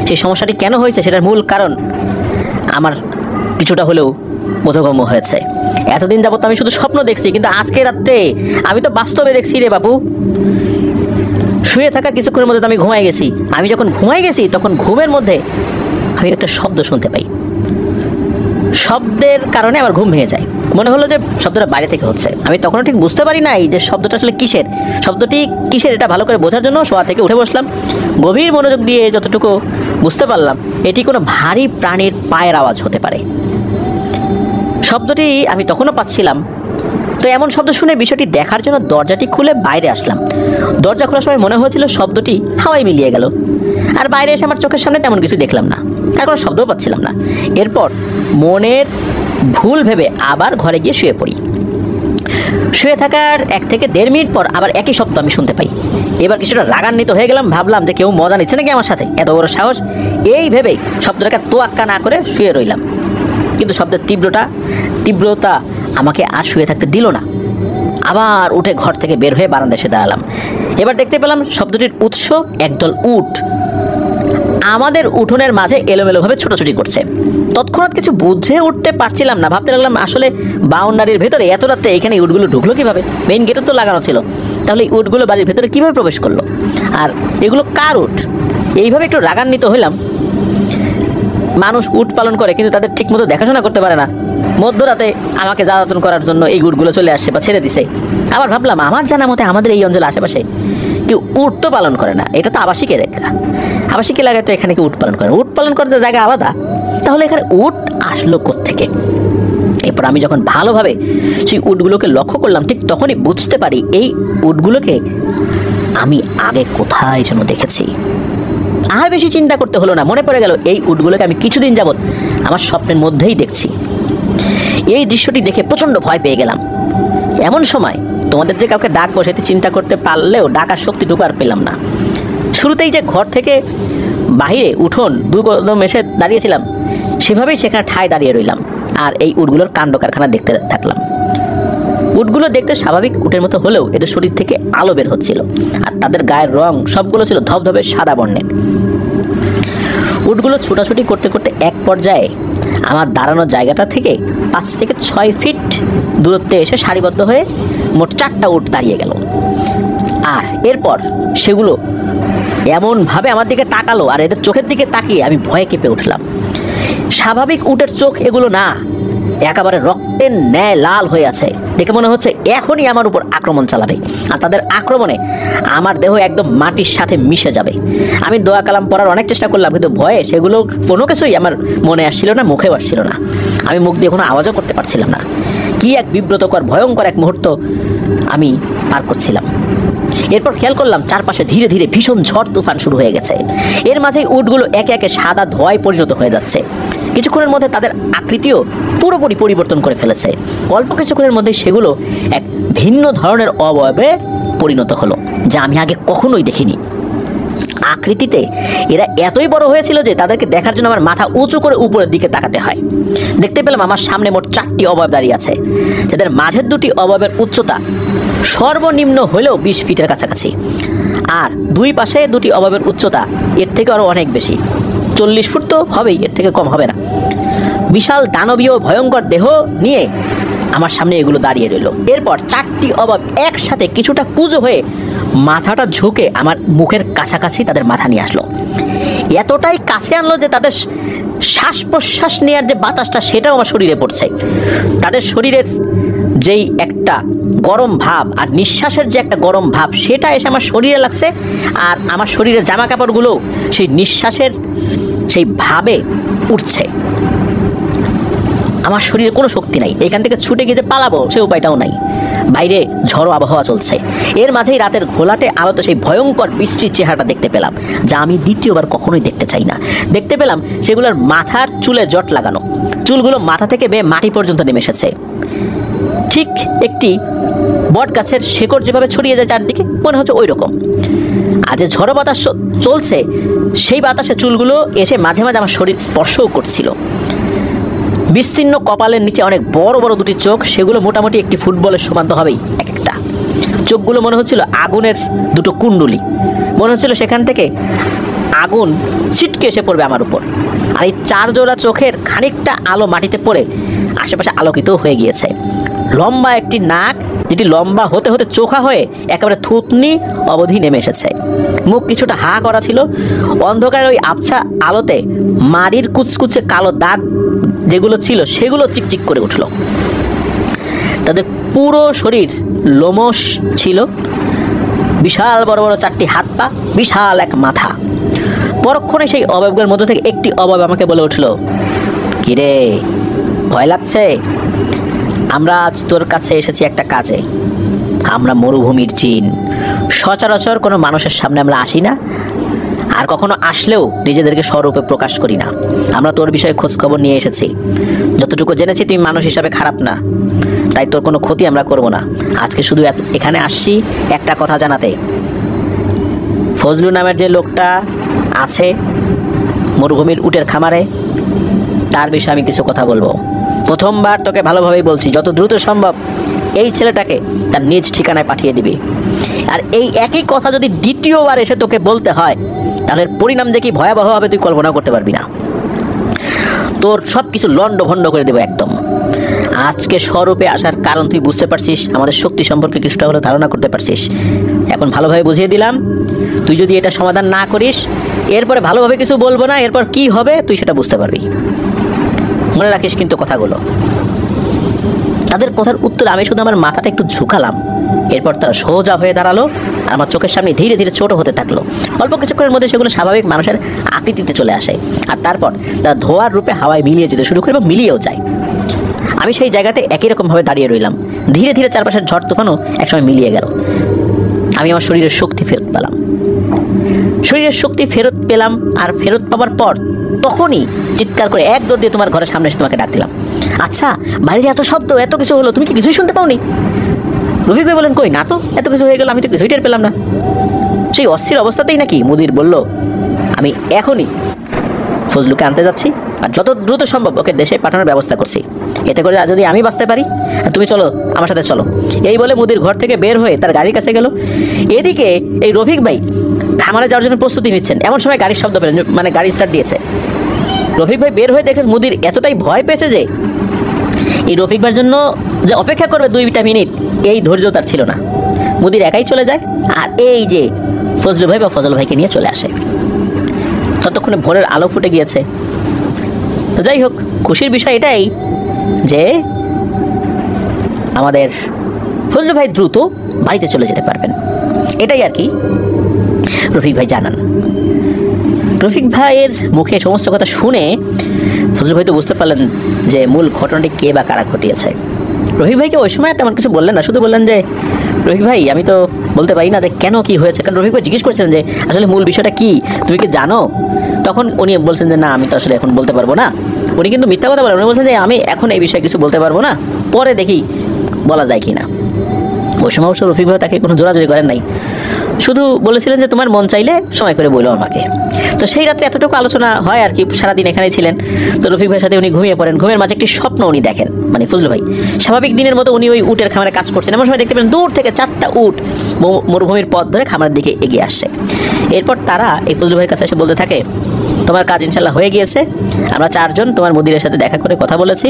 সেই সমস্যাটি কেন হয়েছে সেটার মূল কারণ আমার কিছুটা হলেও বোধগম্য হয়েছে। এতদিন যাবত আমি শুধু স্বপ্ন দেখছি, কিন্তু আজকে রাত্রে আমি তো বাস্তবে দেখছি রে বাবু। শুয়ে থাকা কিছুক্ষণের মধ্যে তো আমি ঘুমাই গেছি। আমি যখন ঘুমাই গেছি তখন ঘুমের মধ্যে আমি একটা শব্দ শুনতে পাই। শব্দের কারণে আমার ঘুম ভেঙে যায়। মনে হলো যে শব্দটা বাইরে থেকে হচ্ছে। আমি তখনও ঠিক বুঝতে পারি নাই যে শব্দটা আসলে কিসের, শব্দটি কিসের এটা ভালো করে বোঝার জন্য শোয়া থেকে উঠে বসলাম। গভীর মনোযোগ দিয়ে যতটুকু বুঝতে পারলাম এটি কোনো ভারী প্রাণীর পায়ের আওয়াজ হতে পারে। শব্দটি আমি তখনও পাচ্ছিলাম। তো এমন শব্দ শুনে বিষয়টি দেখার জন্য দরজাটি খুলে বাইরে আসলাম। দরজা খোলার সময় মনে হয়েছিল শব্দটি হাওয়ায় মিলিয়ে গেল, আর বাইরে এসে আমার চোখের সামনে তেমন কিছু দেখলাম না, আর কোনো শব্দও পাচ্ছিলাম না। এরপর মনের ভুল ভেবে আবার ঘরে গিয়ে শুয়ে পড়ি। শুয়ে থাকার 1 থেকে 1.5 মিনিট পর আবার একই শব্দ আমি শুনতে পাই। এবার কিছুটা রাগান্বিত হয়ে গেলাম, ভাবলাম যে কেউ মজা নিচ্ছে নাকি আমার সাথে, এত বড় সাহস। এই ভেবেই শব্দটাকে তোয়াক্কা না করে শুয়ে রইলাম। কিন্তু শব্দের তীব্রতা আমাকে আর শুয়ে থাকতে দিল না। আবার উঠে ঘর থেকে বের হয়ে বারান্দায় এসে দাঁড়ালাম। এবার দেখতে পেলাম শব্দটির উৎস একদল উট আমাদের উঠোনের মাঝে এলোমেলোভাবে ছোটাছুটি করছে। তৎক্ষণাৎ কিছু বুঝে উঠতে পারছিলাম না। ভাবতে লাগলাম আসলে বাউন্ডারির ভেতরে এত রাত্রে এখানে উটগুলো ঢুকলো কীভাবে? মেইন গেটও তো লাগানো ছিল, তাহলে এই উটগুলো বাড়ির ভেতরে কীভাবে প্রবেশ করলো? আর এগুলো কার উট? এইভাবে একটু রাগান্বিত হইলাম। মানুষ উট পালন করে কিন্তু তাদের ঠিকমতো দেখাশোনা করতে পারে না। মধ্যরাতে আমাকে জ্বালাতন করার জন্য এই উটগুলো চলে আসছে বা ছেড়ে দিছে। আবার ভাবলাম আমার জানা মতে আমাদের এই অঞ্চলের আশেপাশে কেউ উট তো পালন করে না, এটা তো আবাসিক এলাকা। আবাসিক এলাকায় তো এখানে কেউ উট পালন করে, উট পালন করতে জায়গা আলাদা, তাহলে এখানে উট আসলো কোত্থেকে? এরপর আমি যখন ভালোভাবে সেই উটগুলোকে লক্ষ্য করলাম, ঠিক তখনই বুঝতে পারি এই উটগুলোকে আমি আগে কোথায় যেন দেখেছি। আর বেশি চিন্তা করতে হলো না, মনে পড়ে গেল এই উটগুলোকে আমি কিছুদিন যাবৎ আমার স্বপ্নের মধ্যেই দেখছি। এই দৃশ্যটি দেখে প্রচণ্ড ভয় পেয়ে গেলাম। এমন সময় তোমাদের যে কাউকে ডাক বসাইতে চিন্তা করতে পারলেও ডাকার শক্তিটুকু আর পেলাম না। শুরুতেই যে ঘর থেকে বাহিরে উঠোন 2 কদম এসে দাঁড়িয়েছিলাম, সেভাবেই সেখানে ঠায় দাঁড়িয়ে রইলাম আর এই উটগুলোর কাণ্ড কারখানা দেখতে থাকলাম। উটগুলো দেখতে স্বাভাবিক উটের মতো হলেও এদের শরীর থেকে আলো বের হচ্ছিল, আর তাদের গায়ের রং সবগুলো ছিল ধবধবে সাদা বর্ণের। উটগুলো ছোটাছুটি করতে করতে এক পর্যায়ে আমার দাঁড়ানোর জায়গাটা থেকে 5 থেকে 6 ফিট দূরত্বে এসে সারিবদ্ধ হয়ে মোট 4টা উট দাঁড়িয়ে গেল। আর এরপর সেগুলো এমনভাবে আমার দিকে তাকালো, আর এদের চোখের দিকে তাকিয়ে আমি ভয়ে কেঁপে উঠলাম। স্বাভাবিক উটের চোখ এগুলো না, একেবারে রক্তের ন্যায় লাল হয়ে আছে। দেখে মনে হচ্ছে এখনই আমার উপর আক্রমণ চালাবে, আর তাদের আক্রমণে আমার দেহ একদম মাটির সাথে মিশে যাবে। আমি দোয়া কালাম পড়ার অনেক চেষ্টা করলাম, কিন্তু ভয়ে সেগুলো কোনো কিছুই আমার মনে আসছিল না, মুখেও আসছিল না। আমি মুখ দিয়ে কোনো আওয়াজও করতে পারছিলাম না। কি এক বিব্রতকর ভয়ঙ্কর এক মুহূর্ত আমি পার করছিলাম। এরপর খেয়াল করলাম চারপাশে ধীরে ধীরে ভীষণ ঝড় তুফান শুরু হয়ে গেছে। এর মাঝেই উটগুলো একে একে সাদা ধোঁয়ায় পরিণত হয়ে যাচ্ছে। কিছুক্ষণের মধ্যে তাদের আকৃতিও পুরোপুরি পরিবর্তন করে ফেলেছে। অল্প কিছুক্ষণের মধ্যে সেগুলো এক ভিন্ন ধরনের অবয়বে পরিণত হলো, যা আমি আগে কখনোই দেখিনি। আকৃতিতে এরা এতই বড় হয়েছিল যে তাদেরকে দেখার জন্য আমার মাথা উঁচু করে উপরের দিকে তাকাতে হয়। দেখতে পেলাম আমার সামনে মোট 4টি অবয়ব দাঁড়িয়ে আছে, যাদের মাঝের 2টি অবয়বের উচ্চতা সর্বনিম্ন হলেও 20 ফিটের কাছাকাছি, আর দুই পাশে 2টি অবয়বের উচ্চতা এর থেকে আরও অনেক বেশি, 40 ফুট তো হবেই, এর থেকে কম হবে না। বিশাল দানবীয় ভয়ঙ্কর দেহ নিয়ে আমার সামনে এগুলো দাঁড়িয়ে রইল। এরপর 4টি অবয়ব একসাথে কিছুটা কুঁজো হয়ে মাথাটা ঝুঁকে আমার মুখের কাছাকাছি তাদের মাথা নিয়ে আসলো। এতটাই কাছে আনলো যে তাদের শ্বাস প্রশ্বাস নেওয়ার যে বাতাসটা সেটাও আমার শরীরে পড়ছে। তাদের শরীরের যেই একটা গরম ভাব আর নিঃশ্বাসের যে একটা গরম ভাব সেটা এসে আমার শরীরে লাগছে, আর আমার শরীরের জামা কাপড়গুলো সেই নিঃশ্বাসের সেই ভাবে উঠছে। আমার শরীরে কোনো শক্তি নাই, এখান থেকে ছুটে গিয়ে যে পালাবো সে উপায়টাও নাই। বাইরে ঝড়ো আবহাওয়া চলছে, এর মাঝেই রাতের ঘোলাটে আলোতে সেই ভয়ঙ্কর বৃষ্টির চেহারাটা দেখতে পেলাম, যা আমি দ্বিতীয়বার কখনোই দেখতে চাই না। দেখতে পেলাম সেগুলোর মাথার চুলে জট লাগানো, চুলগুলো মাথা থেকে বেয়ে মাটি পর্যন্ত নেমে এসেছে, ঠিক একটি বট গাছের শেকড় যেভাবে ছড়িয়ে যায় চারদিকে, মনে হচ্ছে ওই রকম। আর যে ঝড়ো বাতাস চলছে সেই বাতাসে চুলগুলো এসে মাঝে মাঝে আমার শরীর স্পর্শও করছিল। বিস্তীর্ণ কপালের নিচে অনেক বড় বড় 2টি চোখ, সেগুলো মোটামুটি একটি ফুটবলের সমান তো হবেই এক একটা। চোখগুলো মনে হচ্ছিল আগুনের 2টো কুণ্ডুলি, মনে হচ্ছিল সেখান থেকে আগুন ছিটকে এসে পড়বে আমার উপর। আর এই 4 জোড়া চোখের খানিকটা আলো মাটিতে পড়ে আশেপাশে আলোকিত হয়ে গিয়েছে। লম্বা একটি নাক, যেটি লম্বা হতে হতে চোখা হয়ে একেবারে থুতনি অবধি নেমে এসেছে। মুখ কিছুটা হা করা ছিল। অন্ধকারের ওই আবছা আলোতে মাড়ির কুচকুচে কালো দাগ যেগুলো ছিল সেগুলো চিকচিক করে উঠল। তাদের পুরো শরীর লোমশ ছিল, বিশাল বড় বড় 4টি হাত পা, বিশাল এক মাথা। পরক্ষণে সেই অবয়বগুলোর মধ্যে থেকে একটি অবয়ব আমাকে বলে উঠল, কিরে ভয় লাগছে? আমরা আজ তোর কাছে এসেছি একটা কাজে। আমরা মরুভূমির জিন, সচরাচর কোনো মানুষের সামনে আমরা আসি না, আর কখনো আসলেও নিজেদেরকে স্বরূপে প্রকাশ করি না। আমরা তোর বিষয়ে খোঁজ খবর নিয়ে এসেছি। যতটুকু জেনেছি তুই মানুষ হিসাবে খারাপ না, তাই তোর কোনো ক্ষতি আমরা করব না। আজকে শুধু এখানে আসছি একটা কথা জানাতে। ফজলু নামের যে লোকটা আছে মরুভূমির উটের খামারে, তার বিষয়ে আমি কিছু কথা বলবো। প্রথমবার তোকে ভালোভাবেই বলছি, যত দ্রুত সম্ভব এই ছেলেটাকে তার নিজ ঠিকানায় পাঠিয়ে দিবি। আর এই একই কথা যদি দ্বিতীয়বার এসে তোকে বলতে হয়, তাহলে পরিণাম দেখি ভয়াবহ হবে, তুই কল্পনা করতে পারবি না। তোর সব কিছু লন্ড ভন্ড করে দেবো একদম। আজকে স্বরূপে আসার কারণ তুই বুঝতে পারছিস, আমাদের শক্তি সম্পর্কে কিছুটা হলে ধারণা করতে পারছিস। এখন ভালোভাবে বুঝিয়ে দিলাম, তুই যদি এটা সমাধান না করিস এরপরে ভালোভাবে কিছু বলবো না, এরপর কি হবে তুই সেটা বুঝতে পারবি। মনে রাখিস কিন্তু কথাগুলো। তাদের কথার উত্তরে আমি শুধু আমার মাথাটা একটু ঝুঁকালাম। এরপর তারা সোজা হয়ে দাঁড়ালো আর আমার চোখের সামনে ধীরে ধীরে ছোট হতে থাকলো। অল্প কিছুক্ষণের মধ্যে সেগুলো স্বাভাবিক মানুষের আকৃতিতে চলে আসে, আর তারপর তারা ধোঁয়ার রূপে হাওয়ায় মিলিয়ে যেতে শুরু করে এবং মিলিয়েও যায়। আমি সেই জায়গাতে একই রকমভাবে দাঁড়িয়ে রইলাম। ধীরে ধীরে চারপাশের ঝড় তুফানও একসময় মিলিয়ে গেল। আমি আমার শরীরের শক্তি ফেরত পেলাম। শরীরের শক্তি ফেরত পেলাম, আর ফেরত পাওয়ার পর তখনই চিৎকার করে এক দৌড় দিয়ে তোমার ঘরের সামনে এসে তোমাকে ডাক দিলাম। আচ্ছা, বাড়িতে এত শব্দ, এত কিছু হলো, তুমি কি কিছুই শুনতে পাওনি? রফিক ভাই বলেন, কই না তো, এত কিছু হয়ে গেল, আমি তো কিছুই টের পেলাম না। সেই অস্থির অবস্থাতেই নাকি মুদির বলল, আমি এখনই ফজলুকে আনতে যাচ্ছি, আর যত দ্রুত সম্ভব ওকে দেশে পাঠানোর ব্যবস্থা করছি। এতে করে যদি আমি বাঁচতে পারি, তুমি চলো আমার সাথে চলো। এই বলে মুদির ঘর থেকে বের হয়ে তার গাড়ির কাছে গেল। এদিকে এই রফিক ভাই খামারে যাওয়ার জন্য প্রস্তুতি নিচ্ছেন। এমন সময় গাড়ির শব্দ পেলেন, মানে গাড়ি স্টার্ট দিয়েছে। রফিক ভাই বের হয়ে দেখলেন মুদির এতটাই ভয় পেয়েছে যে এই রফিক ভাইয়ের জন্য যে অপেক্ষা করবে 2টা মিনিট, এই ধৈর্য তার ছিল না। মুদির একাই চলে যায়, আর এই যে ফজলু ভাই বা ফজল ভাইকে নিয়ে চলে আসে। ততক্ষণে ভোরের আলো ফুটে গিয়েছে। তো যাই হোক, খুশির বিষয় এটাই যে আমাদের ফজলু ভাই দ্রুত বাড়িতে চলে যেতে পারবেন, এটাই আর কি রফিক ভাই জানান। রফিক ভাইয়ের মুখে সমস্ত কথা শুনে ফজলু ভাই তো বুঝতে পারলেন যে মূল ঘটনাটি কে বা কারা ঘটিয়েছে। রফিক ভাইকে ওই সময় তেমন কিছু বললেন না, শুধু বললেন যে রফিক ভাই আমি তো বলতে পারি না যে কেন কি হয়েছে। কারণ রফিক ভাই জিজ্ঞেস করছিলেন যে আসলে মূল বিষয়টা কি, তুমি কি জানো? তখন উনি বলছেন যে না, আমি তো আসলে এখন বলতে পারবো না, উনি কিন্তু মিথ্যা কথা বলেন, উনি বলছেন যে আমি এখন এই বিষয়ে কিছু বলতে পারবো না, পরে দেখি বলা যায় কি না। ওই সময় অবশ্য রফিক ভাই তাকে কোনো জোরাজোরি করেন নাই, শুধু বলেছিলেন যে তোমার মন চাইলে সময় করে বলো আমাকে। তো সেই রাত্রে এতটুকু আলোচনা হয় আর কি, সারাদিন এখানেই ছিলেন। তো রফিক ভাইয়ের সাথে উনি ঘুমিয়ে পড়েন, ঘুমের মাঝে একটি স্বপ্ন উনি দেখেন, মানে ফজলু ভাই স্বাভাবিক দিনের মতো উনি ওই উটের খামারে কাজ করছেন, এমন সময় দেখতে পেলেন দূর থেকে 4টা উট মরুভূমির পথ ধরে খামারের দিকে এগিয়ে আসছে। এরপর তারা এই ফজলু ভাইয়ের কাছে এসে বলতে থাকে, তোমার কাজ ইনশাল্লাহ হয়ে গিয়েছে, আমরা 4 জন তোমার মুদিরের সাথে দেখা করে কথা বলেছি,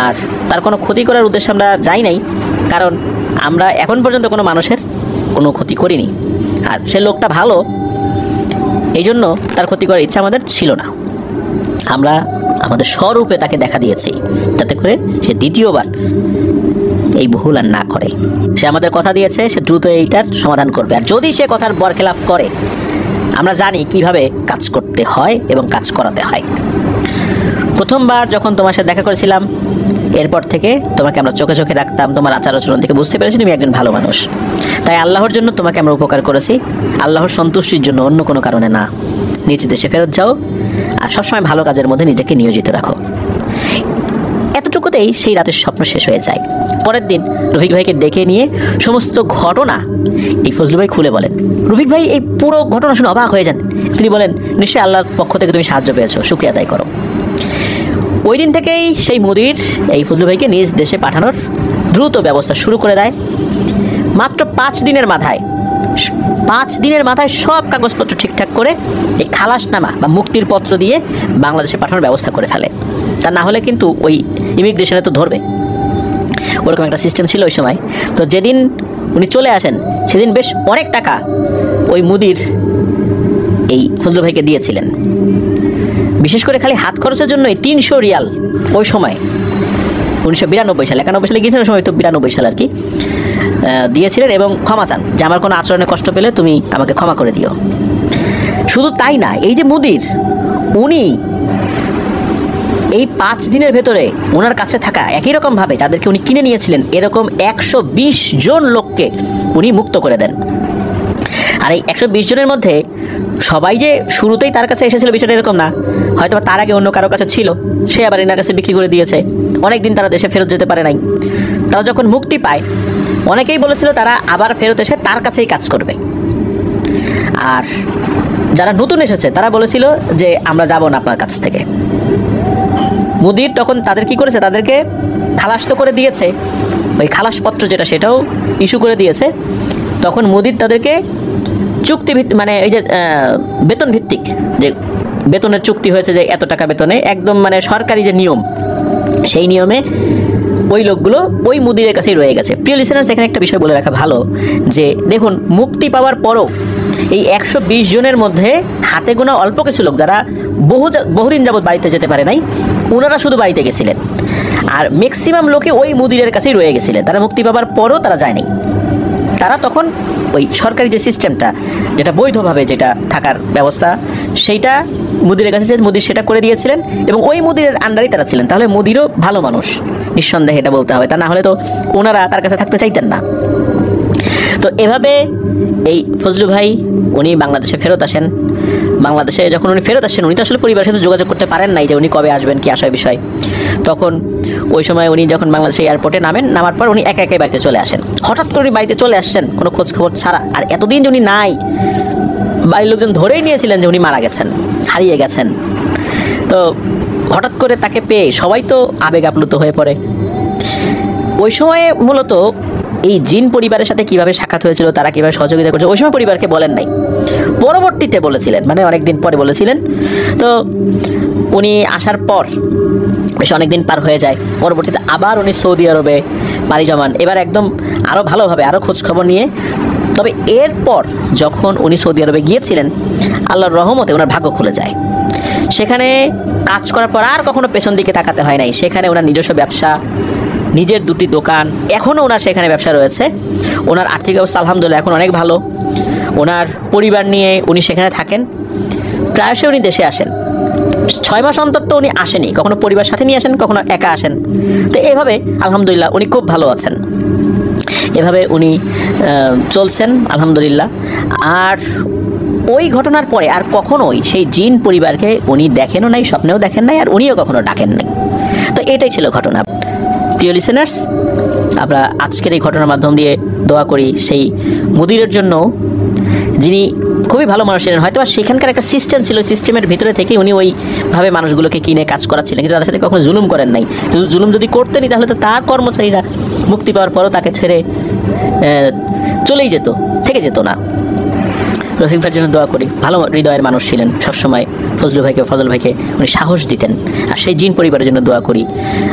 আর তার কোনো ক্ষতি করার উদ্দেশ্যে আমরা যাই নাই, কারণ আমরা এখন পর্যন্ত কোনো মানুষের কোনো ক্ষতি করিনি, আর সে লোকটা ভালো, এই জন্য তার ক্ষতি করার ইচ্ছা আমাদের ছিল না। আমরা আমাদের স্বরূপে তাকে দেখা দিয়েছি, যাতে করে সে দ্বিতীয়বার এই ভুল আর না করে। সে আমাদের কথা দিয়েছে সে দ্রুত এইটার সমাধান করবে, আর যদি সে কথার বরখেলাপ করে আমরা জানি কিভাবে কাজ করতে হয় এবং কাজ করাতে হয়। প্রথমবার যখন তোমার সাথে দেখা করেছিলাম, এরপর থেকে তোমাকে আমরা চোখে চোখে রাখতাম, তোমার আচার আচরণ থেকে বুঝতে পেরেছি তুমি একজন ভালো মানুষ, তাই আল্লাহর জন্য তোমাকে আমরা উপকার করেছি, আল্লাহর সন্তুষ্টির জন্য, অন্য কোনো কারণে না। নিজ দেশে ফেরত যাও আর সবসময় ভালো কাজের মধ্যে নিজেকে নিয়োজিত রাখো। এতটুকুতেই সেই রাতের স্বপ্ন শেষ হয়ে যায়। পরের দিন রফিক ভাইকে ডেকে নিয়ে সমস্ত ঘটনা এই ফজলু ভাই খুলে বলেন। রফিক ভাই এই পুরো ঘটনা শুনে অবাক হয়ে যান। তিনি বলেন, নিশ্চয়ই আল্লাহর পক্ষ থেকে তুমি সাহায্য পেয়েছো, শুকরিয়া আদায় করো। ওই দিন থেকেই সেই মুদির এই ফজলু ভাইকে নিজ দেশে পাঠানোর দ্রুত ব্যবস্থা শুরু করে দেয়। মাত্র 5 দিনের মাথায় সব কাগজপত্র ঠিকঠাক করে এই খালাসনামা বা মুক্তির পত্র দিয়ে বাংলাদেশে পাঠানোর ব্যবস্থা করে ফেলে। তা না হলে কিন্তু ওই ইমিগ্রেশনে তো ধরবে, ওরকম একটা সিস্টেম ছিল ওই সময়। তো যেদিন উনি চলে আসেন সেদিন বেশ অনেক টাকা ওই মুদির এই ফজলু ভাইকে দিয়েছিলেন। বিশেষ করে খালি হাত খরচের জন্যই 300 রিয়াল ওই সময় 1992 সালে, 91 সালে গিয়েছিলেন, সময় তো 92 সাল আর কি, দিয়েছিলেন এবং ক্ষমা চান যে আমার কোনো আচরণে কষ্ট পেলে তুমি আমাকে ক্ষমা করে দিও। শুধু তাই না, এই যে মুদির, উনি এই 5 দিনের ভেতরে ওনার কাছে থাকা একই রকমভাবে যাদেরকে উনি কিনে নিয়েছিলেন এরকম 120 জন লোককে উনি মুক্ত করে দেন। আর এই 120 জনের মধ্যে সবাই যে শুরুতেই তার কাছে এসেছিল বিষয়টা এরকম না, হয়তো তার আগে অন্য কারো কাছে ছিল, সে আবার এনার কাছে বিক্রি করে দিয়েছে। অনেকদিন তারা দেশে ফেরত যেতে পারে নাই। তারা যখন মুক্তি পায় অনেকেই বলেছিল তারা আবার ফেরত এসে তার কাছেই কাজ করবে, আর যারা নতুন এসেছে তারা বলেছিল যে আমরা যাব না আপনার কাছ থেকে। মুদির তখন তাদের কি করেছে, তাদেরকে খালাস তো করে দিয়েছে, ওই খালাসপত্র যেটা সেটাও ইস্যু করে দিয়েছে। তখন মুদির তাদেরকে চুক্তিভিত্তিক, মানে এই যে বেতন ভিত্তিক যে বেতনের চুক্তি হয়েছে যে এত টাকা বেতনে, একদম মানে সরকারি যে নিয়ম, সেই নিয়মে ওই লোকগুলো ওই মুদিরের কাছেই রয়ে গেছে। প্রিয় লিসেনার্স, এখানে একটা বিষয় বলে রাখা ভালো যে দেখুন, মুক্তি পাওয়ার পরও এই 120 জনের মধ্যে হাতে গোনা অল্প কিছু লোক যারা বহুদিন যাবৎ বাড়িতে যেতে পারে নাই, ওনারা শুধু বাড়িতে গেছিলেন, আর ম্যাক্সিমাম লোকে ওই মুদিরের কাছেই রয়ে গেছিলেন। তারা মুক্তি পাওয়ার পরও তারা যায়নি। তারা তখন ওই সরকারি যে সিস্টেমটা, যেটা বৈধভাবে যেটা থাকার ব্যবস্থা, সেইটা মুদিরের কাছে মুদির সেটা করে দিয়েছিলেন এবং ওই মুদিরের আন্ডারেই তারা ছিলেন। তাহলে মুদিরও ভালো মানুষ, নিঃসন্দেহে এটা বলতে হবে, তা না হলে তো ওনারা তার কাছে থাকতে চাইতেন না। তো এভাবে এই ফজলু ভাই উনি বাংলাদেশে ফেরত আসেন। বাংলাদেশে যখন উনি ফেরত আসেন, উনি তো আসলে পরিবারের সাথে যোগাযোগ করতে পারেন নাই যে উনি কবে আসবেন, কি আসার বিষয়। তখন ওই সময় উনি যখন বাংলাদেশে এয়ারপোর্টে নামার পর উনি একা একাই বাড়িতে চলে আসেন। হঠাৎ করে উনি বাড়িতে চলে আসছেন কোনো খোঁজ খবর ছাড়া, আর এতদিন যে উনি নাই, বাড়ির লোকজন ধরেই নিয়েছিলেন যে উনি মারা গেছেন, হারিয়ে গেছেন। তো হঠাৎ করে তাকে পেয়ে সবাই তো আবেগ আপ্লুত হয়ে পড়ে। ওই সময়ে মূলত এই জিন পরিবারের সাথে কিভাবে সাক্ষাৎ হয়েছিল, তারা কিভাবে সহযোগিতা করেছে, ওই সময় পরিবারকে বলেন নাই, পরবর্তীতে বলেছিলেন, মানে অনেকদিন পরে বলেছিলেন। তো উনি আসার পর বেশ অনেকদিন পার হয়ে যায়। পরবর্তীতে আবার উনি সৌদি আরবে পাড়ি জমান, এবার একদম আরও ভালোভাবে আরও খোঁজখবর নিয়ে। তবে এরপর যখন উনি সৌদি আরবে গিয়েছিলেন, আল্লাহর রহমতে ওনার ভাগ্য খুলে যায়। সেখানে কাজ করার পর আর কখনো পেছন দিকে তাকাতে হয় নাই। সেখানে ওনার নিজস্ব ব্যবসা, নিজের 2টি দোকান, এখনও ওনার সেখানে ব্যবসা রয়েছে। ওনার আর্থিক অবস্থা আলহামদুলিল্লাহ এখন অনেক ভালো। ওনার পরিবার নিয়ে উনি সেখানে থাকেন। প্রায়শই উনি দেশে আসেন, 6 মাস অন্তর তো উনি আসেনি, কখনো পরিবার সাথে নিয়ে আসেন, কখনো একা আসেন। তো এইভাবে আলহামদুলিল্লাহ উনি খুব ভালো আছেন। এভাবে উনি চলছেন আলহামদুলিল্লাহ। আর ওই ঘটনার পরে আর কখনোই সেই জিন পরিবারকে উনি দেখেনও নাই, স্বপ্নেও দেখেন নাই, আর উনিও কখনো ডাকেন নাই। তো এটাই ছিল ঘটনা। প্রিয় লিসেনার্স, আমরা আজকের এই ঘটনার মাধ্যম দিয়ে দোয়া করি সেই মুদিরের জন্য, যিনি খুবই ভালো মানুষ ছিলেন। হয়তো সেখানকার একটা সিস্টেম ছিল, সিস্টেমের ভিতরে থেকে উনি ওইভাবে মানুষগুলোকে কিনে কাজ করাচ্ছিলেন, কিন্তু তাদের সাথে কখনো জুলুম করেন নাই। জুলুম যদি করতেনই তাহলে তো তার কর্মচারীরা মুক্তি পাওয়ার পরও তাকে ছেড়ে চলেই যেত, থেকে যেত না। রফিক ভাইয়ের জন্য দোয়া করি। ভালো হৃদয়ের মানুষ ছিলেন, সবসময় ফজল ভাইকে উনি সাহস দিতেন। আর সেই জিন পরিবারের জন্য দোয়া করি,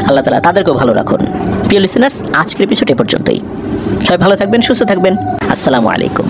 আল্লাহ তাআলা তাদেরকেও ভালো রাখুন। প্রিয় লিসেনার্স, আজকের এপিসোড এ পর্যন্তই। সবাই ভালো থাকবেন, সুস্থ থাকবেন। আসসালামু আলাইকুম।